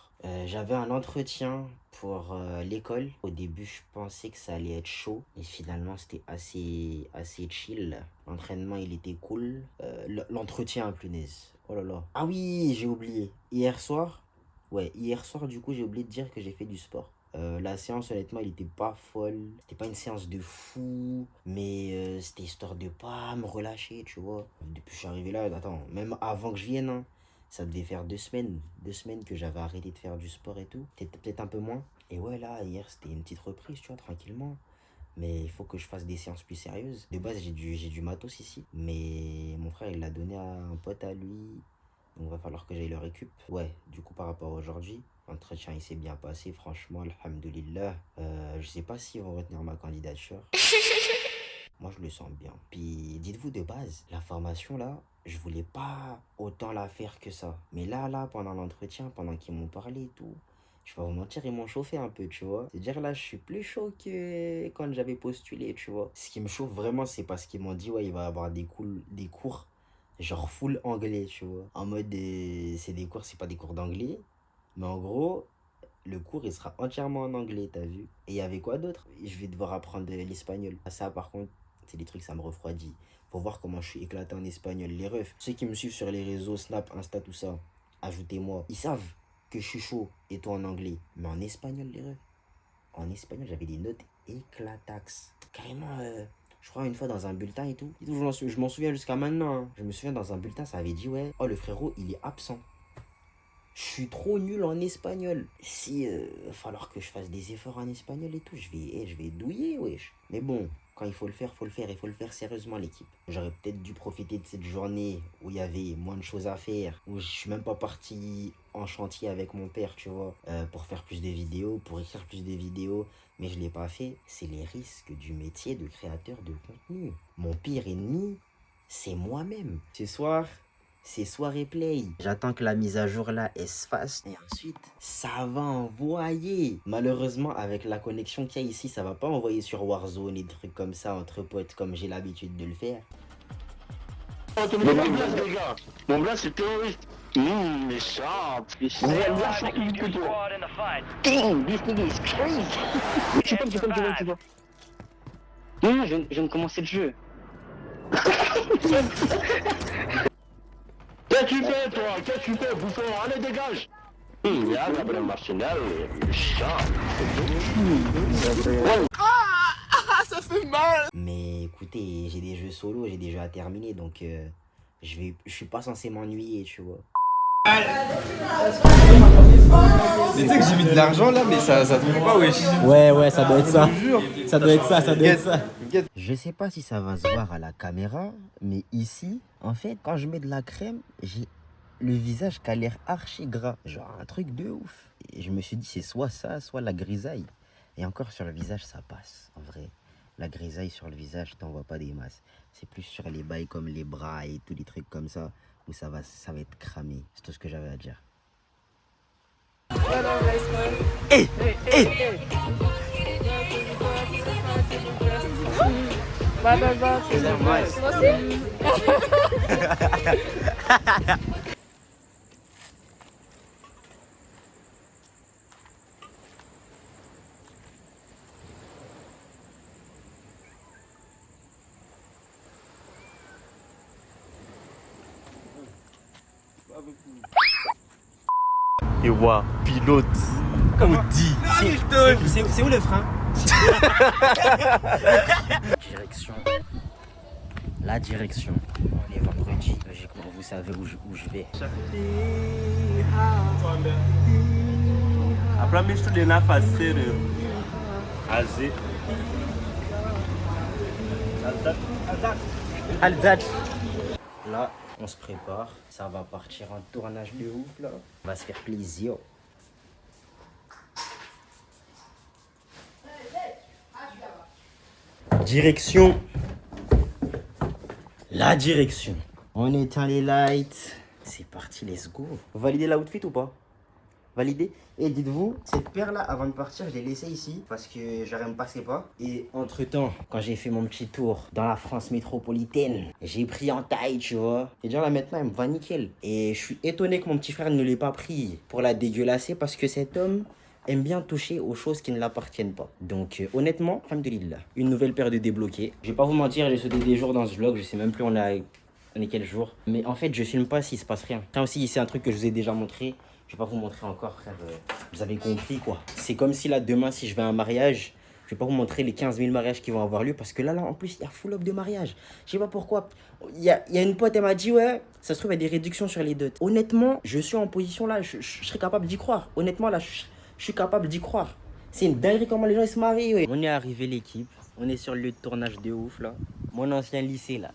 J'avais un entretien pour l'école. Au début, je pensais que ça allait être chaud. Et finalement, c'était assez chill. L'entraînement, il était cool. L'entretien, punaise. Oh là là. Ah oui, j'ai oublié. Hier soir, du coup, j'ai oublié de dire que j'ai fait du sport. La séance, honnêtement, elle était pas folle. C'était pas une séance de fou, mais c'était histoire de pas me relâcher, tu vois. Depuis que je suis arrivé là, attends, même avant que je vienne, hein, ça devait faire 2 semaines. 2 semaines que j'avais arrêté de faire du sport et tout. Peut-être un peu moins. Et ouais, là, hier, c'était une petite reprise, tu vois, tranquillement. Mais il faut que je fasse des séances plus sérieuses. De base, j'ai du matos ici. Mais mon frère, il l'a donné à un pote à lui. Donc, va falloir que j'aille le récup. Ouais, du coup, par rapport à aujourd'hui, l'entretien, il s'est bien passé, franchement, alhamdoulilah. Je sais pas s'ils vont retenir ma candidature. Moi, je le sens bien. Puis, dites-vous de base, la formation, là, je voulais pas autant la faire que ça. Mais là, pendant l'entretien, pendant qu'ils m'ont parlé et tout, je vais pas vous mentir, ils m'ont chauffé un peu, tu vois. C'est-à-dire, là, je suis plus chaud que quand j'avais postulé, tu vois. Ce qui me chauffe vraiment, c'est parce qu'ils m'ont dit, ouais, il va y avoir des cours genre full anglais, tu vois. En mode, c'est des cours, c'est pas des cours d'anglais. Mais en gros, le cours, il sera entièrement en anglais, t'as vu. Et il y avait quoi d'autre? Je vais devoir apprendre l'espagnol. Ça, par contre, C'est des trucs, ça me refroidit. Faut voir comment je suis éclaté en espagnol. Les refs, ceux qui me suivent sur les réseaux, Snap, Insta, tout ça, ajoutez-moi. Ils savent que je suis chaud et toi en anglais. Mais en espagnol, les refs, en espagnol, j'avais des notes éclatax. Carrément, je crois une fois dans un bulletin et tout. Je m'en souviens jusqu'à maintenant. Hein. Je me souviens dans un bulletin, ça avait dit, ouais, oh le frérot, il est absent. Je suis trop nul en espagnol. Si va falloir que je fasse des efforts en espagnol et tout, je vais douiller, wesh. Mais bon, quand il faut le faire, il faut le faire sérieusement, l'équipe. J'aurais peut-être dû profiter de cette journée où il y avait moins de choses à faire, où je suis même pas parti en chantier avec mon père, tu vois, pour faire plus de vidéos, pour écrire plus de vidéos. Mais je l'ai pas fait. C'est les risques du métier de créateur de contenu. Mon pire ennemi, c'est moi-même. Ce soir, c'est soirée play. J'attends que la mise à jour là, elle se fasse. Et ensuite, ça va envoyer. Malheureusement, avec la connexion qu'il y a ici, ça va pas envoyer sur Warzone et des trucs comme ça entre potes comme j'ai l'habitude de le faire. Mon blast, les gars. Mon blast, c'est terroriste. Méchant. This nigga is crazy. Tu peux. Non, je viens de commencer le jeu. Qu'est-ce que tu fais, toi? Qu'est-ce que tu fais, bouffon? Allez, dégage! Gabriel Martinel, méchant. Ça fait mal! Mais écoutez, j'ai des jeux solo, j'ai des jeux à terminer, donc je suis pas censé m'ennuyer, tu vois. Mais tu sais que j'ai mis de l'argent là, mais ça tombe pas, wesh. Ouais, ça doit être ça. Je te jure. Ça doit être ça. Je sais pas si ça va se voir à la caméra, mais ici, en fait, quand je mets de la crème, j'ai le visage qui a l'air archi gras. Genre un truc de ouf. Et je me suis dit, c'est soit ça, soit la grisaille. Et encore sur le visage, ça passe, en vrai. La grisaille sur le visage, t'en vois pas des masses. C'est plus sur les bails comme les bras et tous les trucs comme ça, où ça va être cramé. C'est tout ce que j'avais à dire. Et ouais, pilote. Comme on dit. C'est où le frein? Direction. La direction. On est vendredi. Logiquement, vous savez où je vais. Après, je te donne la facette. Azé. Aldat. Là, on se prépare. Ça va partir en tournage de ouf là. On va se faire plaisir. Direction. La direction. On éteint les lights. C'est parti, let's go. Validez l'outfit ou pas? Validé. Et dites-vous, cette paire là, avant de partir, je l'ai laissée ici parce que j'aurais me passait pas. Et entre temps, quand j'ai fait mon petit tour dans la France métropolitaine, j'ai pris en taille, tu vois. Et déjà là maintenant, elle me va nickel. Et je suis étonné que mon petit frère ne l'ait pas pris pour la dégueulasser parce que cet homme aime bien toucher aux choses qui ne l'appartiennent pas. Donc honnêtement, alhamdoulilah, une nouvelle paire de débloqués. Je vais pas vous mentir, j'ai sauté des jours dans ce vlog, je sais même plus on est quel jour. Mais en fait, je filme pas s'il se passe rien. Ça aussi, c'est un truc que je vous ai déjà montré. Je vais pas vous montrer encore, frère. Vous avez compris, quoi. C'est comme si là, demain, si je vais à un mariage, je vais pas vous montrer les 15 000 mariages qui vont avoir lieu. Parce que là, en plus, il y a full up de mariages. Je sais pas pourquoi. Il y a une pote, elle m'a dit, ouais, ça se trouve, il y a des réductions sur les dots. Honnêtement, je suis en position là, je serais capable d'y croire. Honnêtement, là, je suis capable d'y croire. C'est une dinguerie comment les gens ils se marient, ouais. On est arrivé, l'équipe. On est sur le lieu de tournage de ouf, là. Mon ancien lycée, là.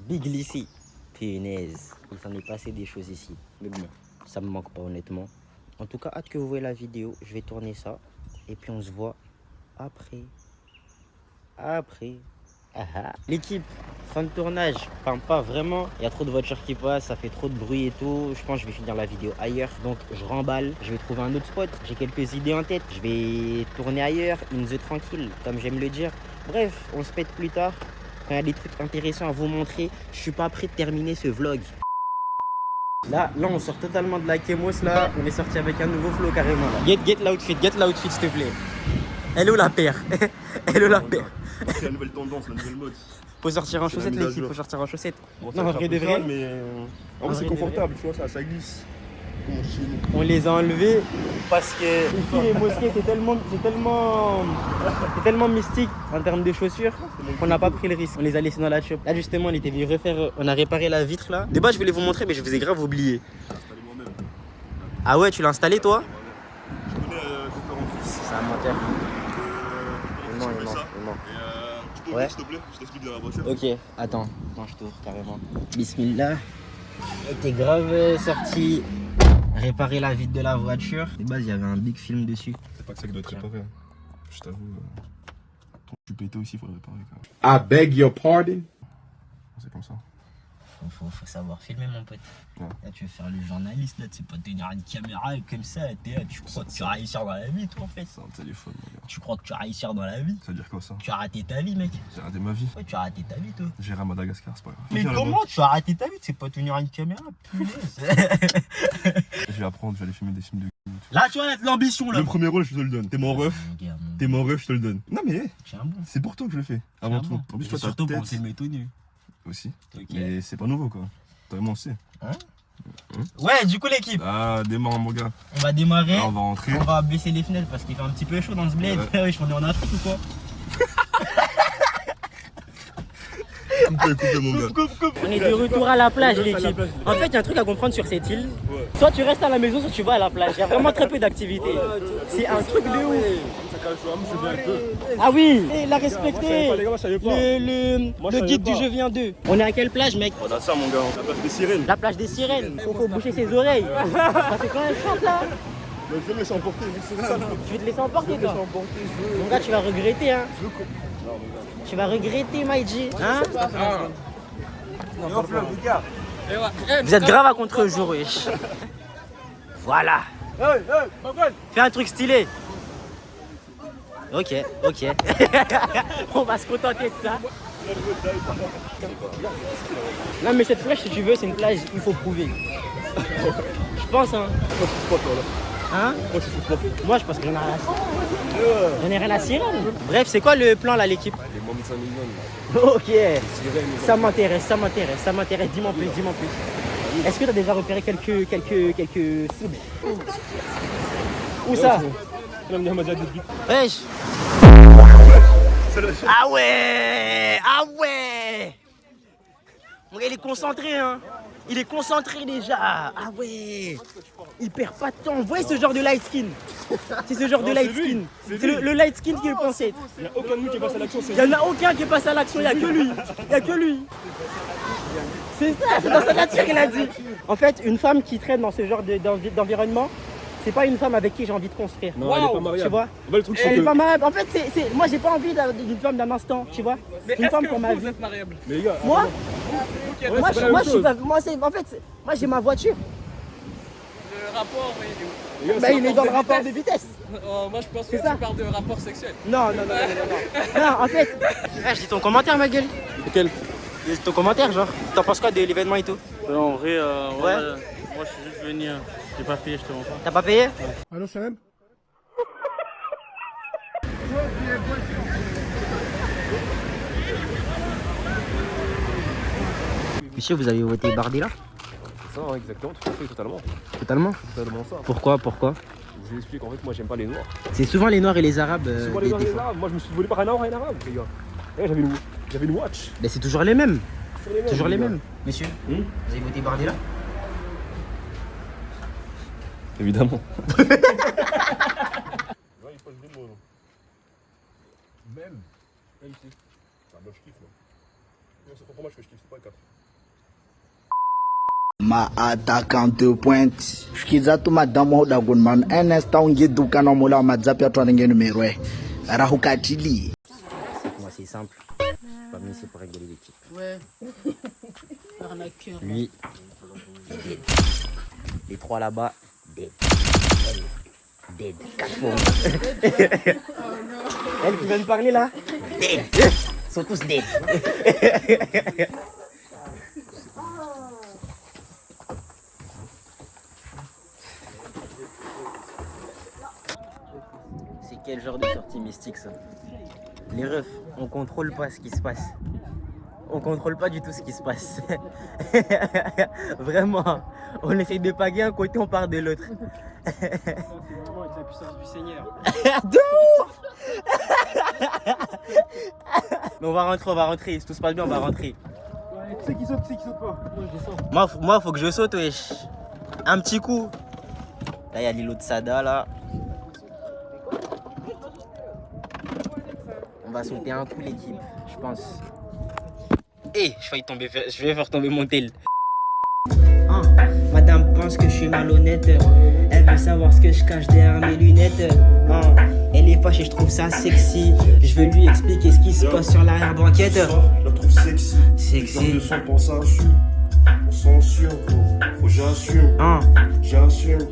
Big lycée. Punaise. Il s'en est passé des choses ici. Mais bon, ça me manque pas, honnêtement. En tout cas, hâte que vous voyez la vidéo. Je vais tourner ça. Et puis, on se voit après. L'équipe, fin de tournage. Enfin, pas vraiment. Il y a trop de voitures qui passent. Ça fait trop de bruit et tout. Je pense que je vais finir la vidéo ailleurs. Donc, je remballe. Je vais trouver un autre spot. J'ai quelques idées en tête. Je vais tourner ailleurs. In the tranquille, comme j'aime le dire. Bref, on se pète plus tard. Quand il y a des trucs intéressants à vous montrer. Je suis pas prêt de terminer ce vlog. Là, on sort totalement de la Kemos là. On est sorti avec un nouveau flow carrément là. Get l'outfit s'il te plaît. Elle est où la paire? Elle est où la paire? C'est la nouvelle tendance, la nouvelle mode. Faut sortir en C'est la chaussettes mise à l'équipe, jour. faut sortir en chaussettes. Bon, Non, en vrai de vrai. Mais en vrai, c'est confortable, tu vois, ça glisse. Comme chez nous. On les a enlevés parce que ici les mosquées c'est tellement mystique en termes de chaussures qu'on n'a pas pris le risque. On les a laissés dans la shop. Là justement on était venu refaire, on a réparé la vitre là. De base je voulais vous montrer mais je vous ai grave oublié. Ah ouais tu l'as installé toi? Je connais Coca en fils. C'est un menteur. Non, il ment. Tu peux Ouais. ouvrir s'il te plaît? Je t'explique dans la voiture. Ok, attends je t'ouvre carrément. Bismillah. Et t'es grave sorti réparer la vitre de la voiture. De base il y avait un big film dessus. C'est pas que ça qui doit être réparé. Je t'avoue. Tu pétais aussi, il faut le réparer quand même. I beg your pardon. C'est comme ça. Faut savoir filmer mon pote. Ouais. Là tu veux faire le journaliste, là tu sais pas tenir une caméra comme ça, t'es là, tu crois que tu vas réussir dans la vie toi en fait. C'est un téléphone, mon gars. Tu crois que tu vas réussir dans la vie? Ça veut dire quoi ça? Tu as raté ta vie mec. J'ai raté ma vie. Ouais tu as raté ta vie toi. J'irai à Madagascar, c'est pas grave. Mais comment tu as raté ta vie? Tu sais pas tenir une caméra, punaise. Je vais apprendre, je vais aller filmer des films de. Là tu vois l'ambition là. Le premier rôle, je te le donne. T'es mon ref. T'es mon ref, je te le donne. Non mais J'ai un bon. c'est pour toi que je le fais. Avant tout. En plus, toi, Surtout ta pour tête filmer tout nu. aussi. Ok. Mais c'est pas nouveau quoi. Toi et moi aussi. Ouais du coup l'équipe. Ah, démarre mon gars. On va démarrer. Là, on va rentrer. On va baisser les fenêtres parce qu'il fait un petit peu chaud dans ce bled. Ouais. Wesh, on est en Afrique ou quoi? Coupez mon gars. On est de retour à la plage l'équipe. En fait il y a un truc à comprendre sur cette île. Soit tu restes à la maison, soit tu vas à la plage. Il y a vraiment très peu d'activités. C'est un truc de ouf. Ah oui, il l'a respecté. Le guide du jeu vient d'eux. On est à quelle plage mec? On a ça mon gars, la plage des sirènes. La plage des sirènes. Faut boucher ses oreilles. Ça fait quand même chante là. Mais je vais me laisser emporter, c'est ça. Tu veux te laisser emporter toi? Mon gars tu vas regretter hein. Tu vas regretter Maïji. Hein? Vous êtes grave à contre jour wesh. Voilà. Fais un truc stylé. Ok. On va se contenter de ça. Non mais cette plage si tu veux c'est une plage il faut prouver. Je pense hein. Hein? Moi je pense que j'en ai rien à cirer. J'en ai rien à cirer. Bref c'est quoi le plan là l'équipe? Les membres de Saint-Mignon. Ok. Ça m'intéresse. Dis-moi plus. Est-ce que tu as déjà repéré quelques cibles? Où ça? Wesh. Ah ouais. Mon gars il est concentré hein. Il est concentré déjà. Ah ouais. Il perd pas de temps. Vous voyez ce genre de light skin? C'est ce genre de light skin. C'est le light skin qui est pensé. Il n'y a aucun de nous qui passe à l'action. Il n'y en a aucun qui est passé à l'action, il n'y a que lui. C'est ça, c'est dans sa nature qu'il a dit. En fait, une femme qui traîne dans ce genre d'environnement, c'est pas une femme avec qui j'ai envie de construire. Non, elle est pas mariable. Tu vois? Le truc, c'est Elle est que... pas mariable. En fait, moi j'ai pas envie d'une femme d'un instant, tu vois? Une femme pour ma vie. Mais les gars, Moi moi, moi j'ai ma voiture. Le rapport, Il est dans le rapport de vitesse. moi je pense que C'est ça. tu parles de rapport sexuel. Non, en fait. Je dis ton commentaire, ma gueule. Quel? Ton commentaire, genre. T'en penses quoi de l'événement et tout? En vrai, Ouais. moi je suis juste venu. J'ai pas payé, je te mens pas. T'as pas payé? Allô, Sam? Monsieur, vous avez voté Bardella? C'est ça, exactement, tout à fait, totalement. Totalement? Totalement ça. Pourquoi? Je vous explique, en fait, moi j'aime pas les noirs. C'est souvent les noirs et les arabes. Souvent les noirs et les arabes. Moi je me suis volé par un noir et un arabe, les gars. Et j'avais une watch. Mais c'est toujours les mêmes. Toujours les gars. mêmes. Monsieur, vous avez voté Bardella? Évidemment. Même si. Ah, moi je kiffe là. C'est pour moi que je kiffe, c'est pas le cap. Ma attaquante pointe. Shkiza tu madame ho dagun man. Un instant ngi dukana mola madzapi atwa ngene merwe. Rahukatili. Moi c'est simple. Pas venu ici pour rigoler l'équipe. Ouais. Arnaqueur. Lui, dead. Les trois là-bas, dead. Dead. 4 fois. Elle qui vient de parler là, dead. Ils sont tous dead. C'est quel genre de sortie mystique ça? Les refs, on contrôle pas ce qui se passe. On contrôle pas du tout ce qui se passe. Vraiment, on essaye de paguer un côté, on part de l'autre. C'est vraiment avec la puissance du Seigneur. De ouf. Mais on va rentrer. Si tout se passe bien, on va rentrer. Ouais, qui c'est qui saute pas? Moi, je descends. Moi, faut que je saute, wesh. Un petit coup. Là, il y a l'îlot de Sada, là. On va sauter un coup, l'équipe, je pense. Je vais faire tomber mon tel. Madame pense que je suis malhonnête. Elle veut savoir ce que je cache derrière mes lunettes. Elle est fâchée, je trouve ça sexy. Je veux lui expliquer ce qui se passe sur l'arrière-banquette. Je la trouve sexy. Les gens ne sont pas insu. On censure, faut j'assume. J'assume.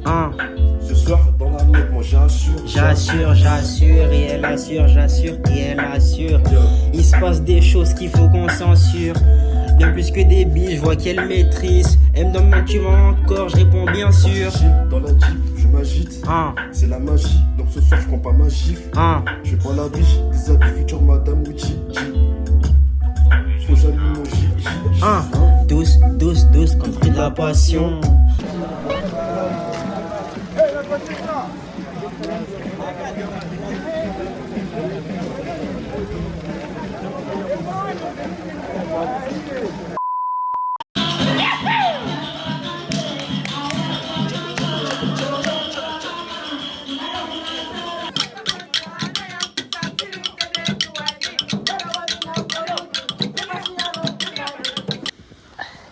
Ce soir dans la nuit, moi j'assure. J'assure, et elle assure, et elle assure. Il se passe des choses qu'il faut qu'on censure. Bien plus que des billes, je vois qu'elle maîtrise. Elle me demande tu vas encore, je réponds bien sûr. Dans la jeep, je m'agite. C'est la magie, donc ce soir je prends pas ma gifle. Je prends la biche, des habits futurs madame Uchi. Faut j'allume mon J. Douce, contre de la passion.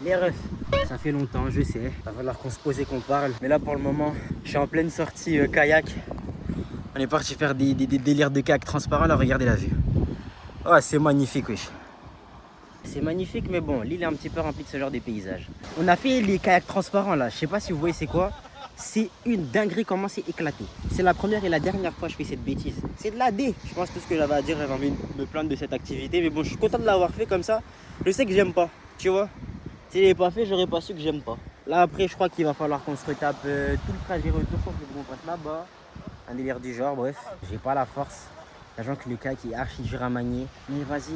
Les refs, ça fait longtemps, je sais. Va falloir qu'on se pose et qu'on parle. Mais là, pour le moment, je suis en pleine sortie kayak. On est parti faire des délires de kayak transparent. Là, regardez la vue. Oh, c'est magnifique, wesh. C'est magnifique, mais bon, l'île est un petit peu remplie de ce genre de paysages. On a fait les kayaks transparents, là. Je sais pas si vous voyez c'est quoi. C'est une dinguerie comment c'est éclaté. C'est la première et la dernière fois que je fais cette bêtise. C'est de la D. Je pense que tout ce que j'avais à dire, j'avais envie de me plaindre de cette activité. Mais bon, je suis content de l'avoir fait comme ça. Je sais que j'aime pas, tu vois. Si je l'ai pas fait, j'aurais pas su que j'aime pas. Là après, je crois qu'il va falloir qu'on se retape tout le trajet retour. Sauf que on passe là-bas. Un délire du genre, bref. J'ai pas la force. Sachant que le kayak est archi dur à manier. Mais vas-y.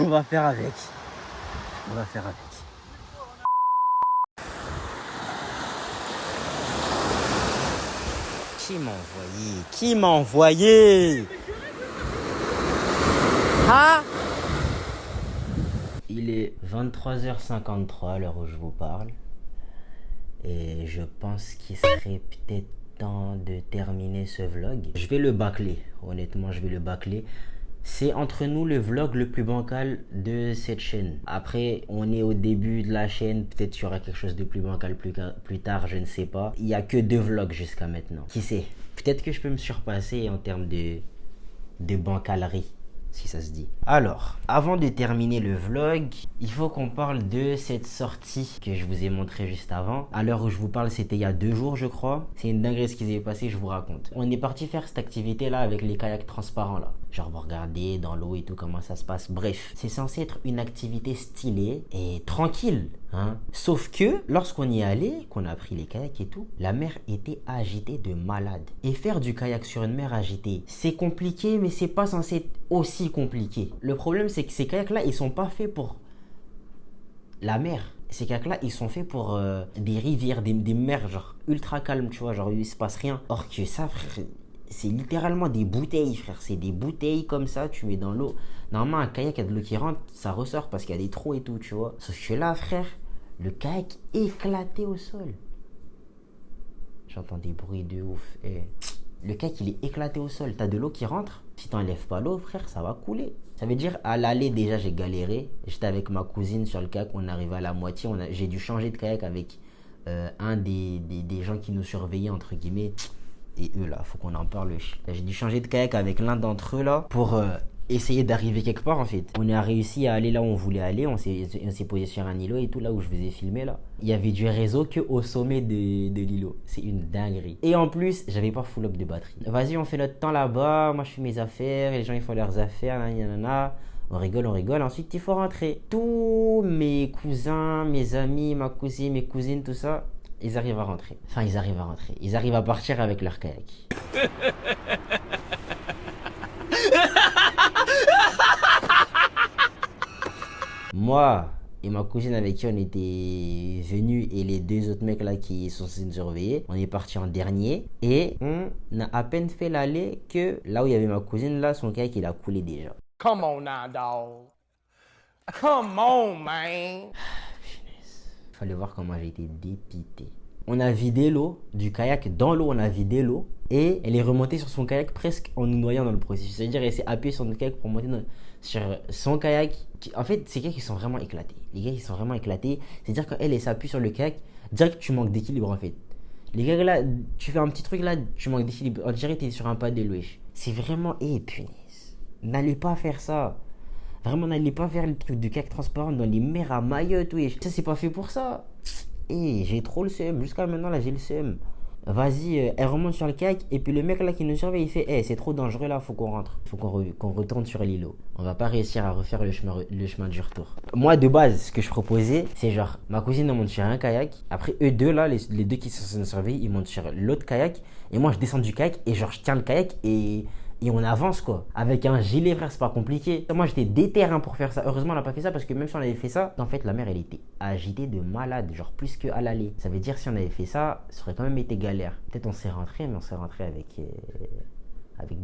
On va faire avec. Qui m'a envoyé? Ah! Il est 23h53 à l'heure où je vous parle. Et je pense qu'il serait peut-être temps de terminer ce vlog. Je vais le bâcler. Honnêtement, je vais le bâcler. C'est entre nous le vlog le plus bancal de cette chaîne. Après, on est au début de la chaîne. Peut-être qu'il y aura quelque chose de plus bancal plus tard, je ne sais pas. Il n'y a que 2 vlogs jusqu'à maintenant. Qui sait? Peut-être que je peux me surpasser en termes de bancalerie, si ça se dit. Alors, avant de terminer le vlog, il faut qu'on parle de cette sortie que je vous ai montré juste avant. À l'heure où je vous parle, c'était il y a 2 jours, je crois. C'est une dinguerie ce qui s'est passé, je vous raconte. On est parti faire cette activité-là avec les kayaks transparents, là. Genre, vous regardez dans l'eau et tout, comment ça se passe. Bref, c'est censé être une activité stylée et tranquille, hein. Sauf que, lorsqu'on y est allé, qu'on a pris les kayaks et tout, la mer était agitée de malade. Et faire du kayak sur une mer agitée, c'est compliqué, mais c'est pas censé être aussi compliqué. Le problème, c'est que ces kayaks-là, ils sont pas faits pour la mer. Ces kayaks-là, ils sont faits pour des rivières, des mers, genre, ultra calmes, tu vois, genre, il se passe rien. Or que ça, frère, c'est littéralement des bouteilles, frère. C'est des bouteilles comme ça, tu mets dans l'eau. Normalement, un kayak, il y a de l'eau qui rentre, ça ressort parce qu'il y a des trous et tout, tu vois. Sauf que là, frère, le kayak éclaté au sol. J'entends des bruits de ouf. Et le kayak, il est éclaté au sol. T'as de l'eau qui rentre. Si t'enlèves pas l'eau, frère, ça va couler. Ça veut dire, à l'aller, déjà, j'ai galéré. J'étais avec ma cousine sur le kayak. On arrivait à la moitié. J'ai dû changer de kayak avec un des gens qui nous surveillaient, entre guillemets. Et eux, là, faut qu'on en parle. J'ai dû changer de kayak avec l'un d'entre eux, là, pour essayer d'arriver quelque part, en fait. On a réussi à aller là où on voulait aller. On s'est posé sur un îlot et tout, là où je vous ai filmé, là. Il y avait du réseau qu'au sommet de l'îlot. C'est une dinguerie. Et en plus, j'avais pas full up de batterie. Vas-y, on fait notre temps là-bas. Moi, je fais mes affaires. Les gens, ils font leurs affaires. Nanana. On rigole. Ensuite, il faut rentrer. Tous mes cousins, mes amis, ma cousine, mes cousines, tout ça, ils arrivent à rentrer. Ils arrivent à partir avec leur kayak. Moi et ma cousine avec qui on était venus et les 2 autres mecs là qui sont censés nous surveiller, on est parti en dernier et on a à peine fait l'aller que là où il y avait ma cousine là, son kayak il a coulé déjà. Come on now, dog. Come on, man. Fallait voir comment j'ai été dépité. On a vidé l'eau du kayak, dans l'eau on a vidé l'eau et elle est remontée sur son kayak presque en nous noyant dans le processus. C'est-à-dire elle s'est appuyée sur notre kayak pour monter sur son kayak. En fait, ces kayak ils sont vraiment éclatés. Les gars ils sont vraiment éclatés. C'est-à-dire quand elle s'appuie sur le kayak, direct tu manques d'équilibre en fait. Les gars là, tu fais un petit truc là, tu manques d'équilibre. On dirait que t'es sur un paddle, wesh. C'est vraiment punaise. N'allez pas faire ça. Vraiment, n'allez pas faire le truc de kayak transparent dans les mers à Mayotte, wesh. Ça c'est pas fait pour ça. J'ai trop le seum. Jusqu'à maintenant là j'ai le seum. Vas-y, elle remonte sur le kayak et puis le mec là qui nous surveille il fait c'est trop dangereux là, faut qu'on rentre. Faut qu'on retourne sur l'îlot. On va pas réussir à refaire le chemin du retour. Moi de base ce que je proposais c'est genre ma cousine elle monte sur un kayak. Après eux deux là, les deux qui sont nous surveiller, ils montent sur l'autre kayak. Et moi je descends du kayak et genre je tiens le kayak et on avance quoi. Avec un gilet frère c'est pas compliqué. Moi j'étais déter pour faire ça. Heureusement on n'a pas fait ça parce que même si on avait fait ça, en fait la mer elle était agitée de malade. Genre plus qu'à l'aller. Ça veut dire si on avait fait ça, ça aurait quand même été galère. Peut-être on s'est rentré mais on s'est rentré avec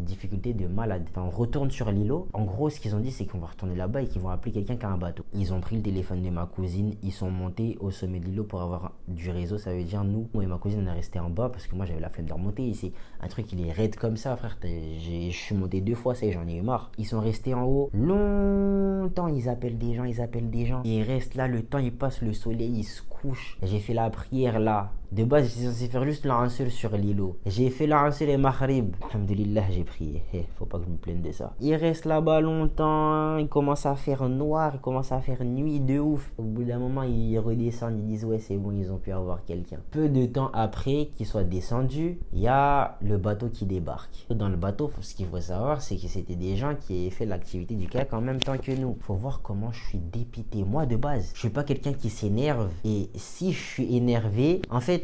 difficulté de malade. Enfin, on retourne sur l'îlot. En gros ce qu'ils ont dit c'est qu'on va retourner là-bas et qu'ils vont appeler quelqu'un qui a un bateau. Ils ont pris le téléphone de ma cousine. Ils sont montés au sommet de l'îlot pour avoir du réseau. Ça veut dire nous, moi et ma cousine on est resté en bas parce que moi j'avais la flemme de remonter. Ici un truc il est raide comme ça frère. Je suis monté 2 fois, ça y est, j'en ai eu marre. Ils sont restés en haut longtemps. Ils appellent des gens. Ils restent là, le temps il passe, le soleil il se couche. J'ai fait la prière là. De base, j'étais censé faire juste la seul sur l'îlot. J'ai fait la seul et Maghrib. Alhamdulillah, j'ai prié. Faut pas que je me plaigne de ça. Il reste là-bas longtemps. Il commence à faire noir. Il commence à faire nuit de ouf. Au bout d'un moment, ils redescendent. Ils disent ouais, c'est bon, ils ont pu avoir quelqu'un. Peu de temps après qu'ils soient descendus, il y a le bateau qui débarque. Dans le bateau, ce qu'il faut savoir, c'est que c'était des gens qui avaient fait l'activité du kayak en même temps que nous. Faut voir comment je suis dépité. Moi, de base, je suis pas quelqu'un qui s'énerve. Et si je suis énervé, en fait,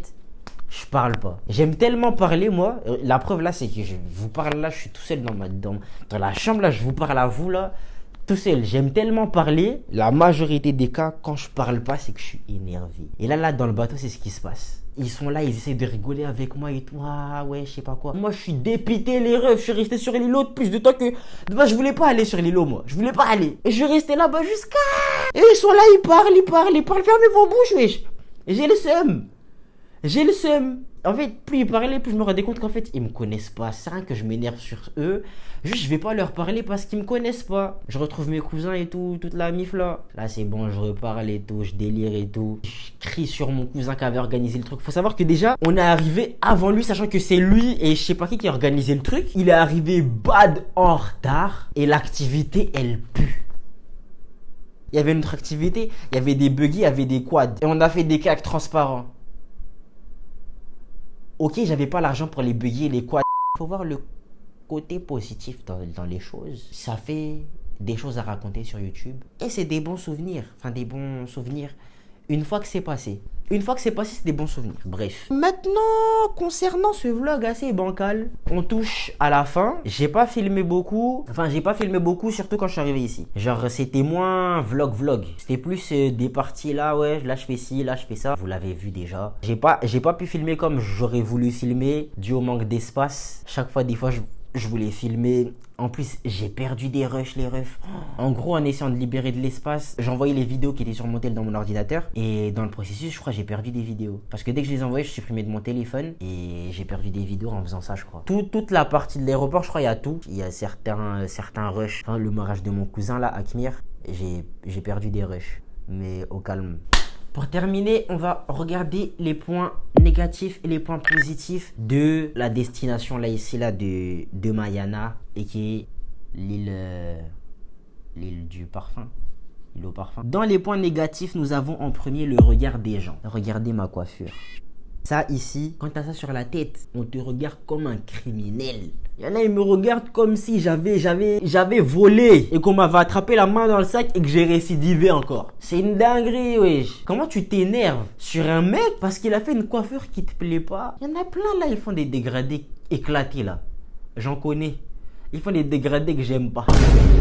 je parle pas. J'aime tellement parler, moi. La preuve là, c'est que je vous parle là, je suis tout seul dans la chambre là, je vous parle à vous là, tout seul. J'aime tellement parler. La majorité des cas, quand je parle pas, c'est que je suis énervé. Et là, dans le bateau, c'est ce qui se passe. Ils sont là, ils essaient de rigoler avec moi et tout. Ah ouais, je sais pas quoi. Moi, je suis dépité, les refs. Je suis resté sur l'îlot plus de temps que... Moi, je voulais pas aller sur l'îlot, moi. Je voulais pas aller. Et je suis resté là-bas jusqu'à... Et ils sont là, ils parlent. Fermez vos bouches, wesh. Et j'ai le seum. En fait, plus ils parlaient, plus je me rendais compte qu'en fait, ils me connaissent pas. C'est rien que je m'énerve sur eux. Juste, je vais pas leur parler parce qu'ils me connaissent pas. Je retrouve mes cousins et tout, toute la mif là. Là, c'est bon, je reparle et tout, je délire et tout. Je crie sur mon cousin qui avait organisé le truc. Faut savoir que déjà, on est arrivé avant lui, sachant que c'est lui et je sais pas qui a organisé le truc. Il est arrivé bad en retard et l'activité, elle pue. Il y avait une autre activité, il y avait des buggy, il y avait des quads. Et on a fait des kayaks transparents. Ok, j'avais pas l'argent pour les buggy et les quads. Faut voir le côté positif dans les choses. Ça fait des choses à raconter sur YouTube. Et c'est des bons souvenirs. Enfin, des bons souvenirs. Une fois que c'est passé. C'est des bons souvenirs. Bref. Maintenant, concernant ce vlog assez bancal, on touche à la fin. J'ai pas filmé beaucoup, surtout quand je suis arrivé ici. Genre, c'était moins vlog. C'était plus des parties là, ouais, là je fais ci, là je fais ça. Vous l'avez vu déjà. J'ai pas pu filmer comme j'aurais voulu filmer, dû au manque d'espace. Chaque fois, des fois, je voulais filmer. En plus, j'ai perdu des rushs, les refs. En gros, en essayant de libérer de l'espace, j'envoyais les vidéos qui étaient sur mon tel dans mon ordinateur. Et dans le processus, je crois que j'ai perdu des vidéos. Parce que dès que je les envoyais, je supprimais de mon téléphone. Et j'ai perdu des vidéos en faisant ça, je crois. Toute la partie de l'aéroport, je crois, il y a tout. Il y a certains rushs. Enfin, le mariage de mon cousin, là, Akmir, j'ai perdu des rushs. Mais au calme. Pour terminer, on va regarder les points négatifs et les points positifs de la destination là ici là de Mayana et qui est l'île du parfum, l'île au parfum. Dans les points négatifs, nous avons en premier le regard des gens. Regardez ma coiffure. Ça ici, quand t'as ça sur la tête, on te regarde comme un criminel. Il y en a, ils me regardent comme si j'avais volé et qu'on m'avait attrapé la main dans le sac et que j'ai récidivé encore. C'est une dinguerie, wesh. Comment tu t'énerves sur un mec parce qu'il a fait une coiffure qui te plaît pas? Il y en a plein là, ils font des dégradés éclatés là. J'en connais. Ils font des dégradés que j'aime pas.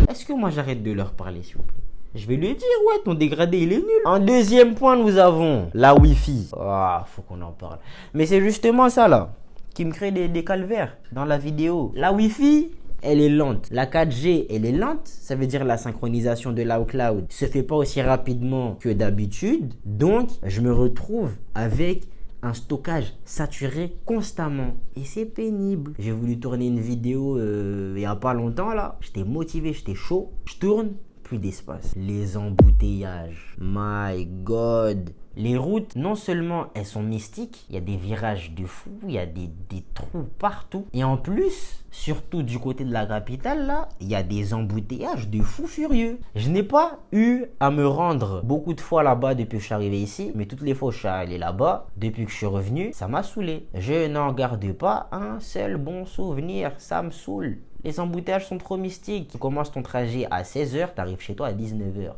Est-ce que moi j'arrête de leur parler, s'il vous plaît? Je vais lui dire, ouais, ton dégradé, il est nul. En deuxième point, nous avons la Wi-Fi. Ah, faut qu'on en parle. Mais c'est justement ça, là, qui me crée des calvaires dans la vidéo. La Wi-Fi, elle est lente. La 4G, elle est lente. Ça veut dire la synchronisation de l'iCloud se fait pas aussi rapidement que d'habitude. Donc, je me retrouve avec un stockage saturé constamment. Et c'est pénible. J'ai voulu tourner une vidéo il y a pas longtemps, là. J'étais motivé, j'étais chaud. Je tourne, plus d'espace. Les embouteillages. My God. Les routes, non seulement elles sont mystiques, il y a des virages de fou, il y a des trous partout. Et en plus, surtout du côté de la capitale, là, il y a des embouteillages de fous furieux. Je n'ai pas eu à me rendre beaucoup de fois là-bas depuis que je suis arrivé ici, mais toutes les fois que je suis allé là-bas, depuis que je suis revenu, ça m'a saoulé. Je n'en garde pas un seul bon souvenir, ça me saoule. Les embouteillages sont trop mystiques. Tu commences ton trajet à 16h, tu arrives chez toi à 19h.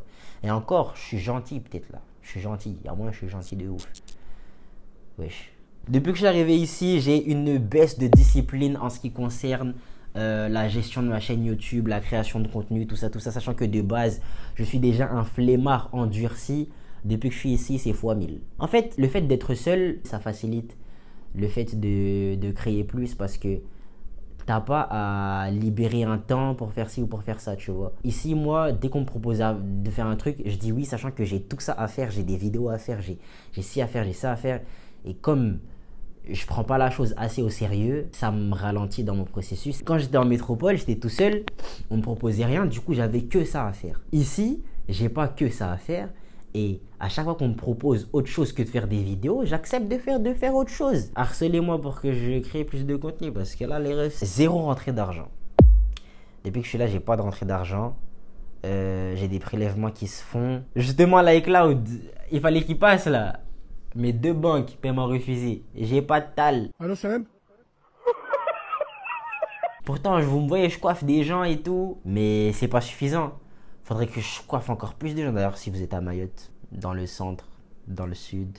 Et encore, je suis gentil peut-être là. Je suis gentil, à moi je suis gentil de ouf. Wesh. Depuis que je suis arrivé ici, j'ai une baisse de discipline en ce qui concerne la gestion de ma chaîne YouTube, la création de contenu, tout ça, sachant que de base, je suis déjà un flemmard endurci. Depuis que je suis ici, c'est x1000. En fait, le fait d'être seul, ça facilite le fait de créer plus parce que t'as pas à libérer un temps pour faire ci ou pour faire ça, tu vois. Ici, moi, dès qu'on me propose de faire un truc, je dis oui, sachant que j'ai tout ça à faire, j'ai des vidéos à faire, j'ai ci à faire, j'ai ça à faire. Et comme je prends pas la chose assez au sérieux, ça me ralentit dans mon processus. Quand j'étais en métropole, j'étais tout seul, on me proposait rien, du coup, j'avais que ça à faire. Ici, j'ai pas que ça à faire. Et à chaque fois qu'on me propose autre chose que de faire des vidéos, j'accepte de faire autre chose. Harcelez-moi pour que je crée plus de contenu parce que là, les refs, zéro rentrée d'argent. Depuis que je suis là, j'ai pas de rentrée d'argent. J'ai des prélèvements qui se font. Justement, l'iCloud, il fallait qu'il passe là. Mes 2 banques, paiement refusé. J'ai pas de tal. Allô, Sam? Pourtant, vous me voyez, je coiffe des gens et tout. Mais c'est pas suffisant. Faudrait que je coiffe encore plus de gens. D'ailleurs, si vous êtes à Mayotte, dans le centre, dans le sud,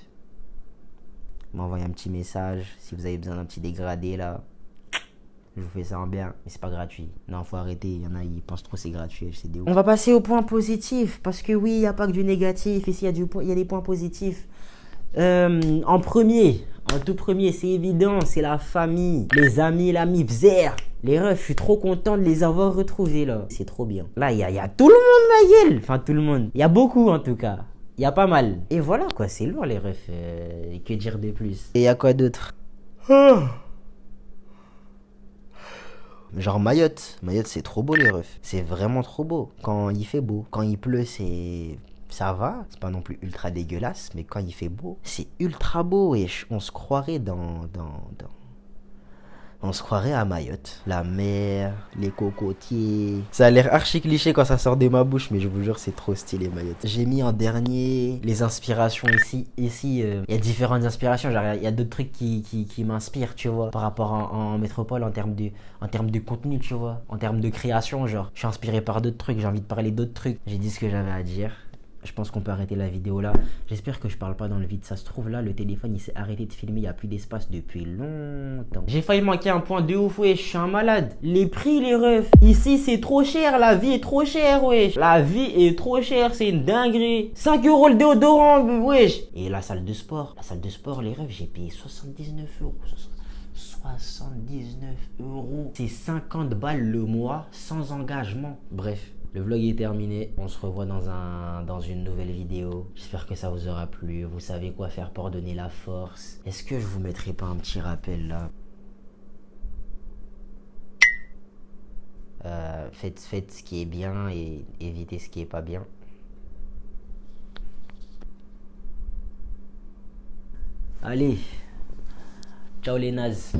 m'envoyez un petit message. Si vous avez besoin d'un petit dégradé là, je vous fais ça en bien. Mais c'est pas gratuit. Non, faut arrêter. Il y en a, ils pensent trop c'est gratuit. C'est des ouf. On va passer au point positif. Parce que oui, il n'y a pas que du négatif. Ici, il y a des points positifs. En tout premier, c'est évident, c'est la famille, les amis, l'ami Vzer. Les refs, je suis trop content de les avoir retrouvés là. C'est trop bien. Là, il y a tout le monde, ma gueule. Enfin, tout le monde. Il y a beaucoup en tout cas. Il y a pas mal. Et voilà quoi, c'est lourd les refs. Que dire de plus? Et il y a quoi d'autre? Genre Mayotte. Mayotte, c'est trop beau les refs. C'est vraiment trop beau. Quand il fait beau. Quand il pleut, ça va, c'est pas non plus ultra dégueulasse, mais quand il fait beau, c'est ultra beau et on se croirait on se croirait à Mayotte. La mer, les cocotiers. Ça a l'air archi cliché quand ça sort de ma bouche, mais je vous jure, c'est trop stylé Mayotte. J'ai mis en dernier les inspirations ici. Ici, il y a différentes inspirations. Genre, il y a d'autres trucs qui m'inspirent, tu vois, par rapport en métropole en termes de contenu, tu vois, en termes de création. Genre, je suis inspiré par d'autres trucs, j'ai envie de parler d'autres trucs. J'ai dit ce que j'avais à dire. Je pense qu'on peut arrêter la vidéo là. J'espère que je parle pas dans le vide. Ça se trouve là, le téléphone il s'est arrêté de filmer. Il n'y a plus d'espace depuis longtemps. J'ai failli manquer un point de ouf, wesh. Je suis un malade. Les prix, les refs. Ici, c'est trop cher. La vie est trop chère, wesh. La vie est trop chère. C'est une dinguerie. 5 € le déodorant, wesh. Et la salle de sport. La salle de sport, les refs, j'ai payé 79 €. 79 €. C'est 50 balles le mois sans engagement. Bref. Le vlog est terminé, on se revoit dans une nouvelle vidéo. J'espère que ça vous aura plu, vous savez quoi faire pour donner la force. Est-ce que je vous mettrai pas un petit rappel là? Faites ce qui est bien et évitez ce qui est pas bien. Allez, ciao les nazes.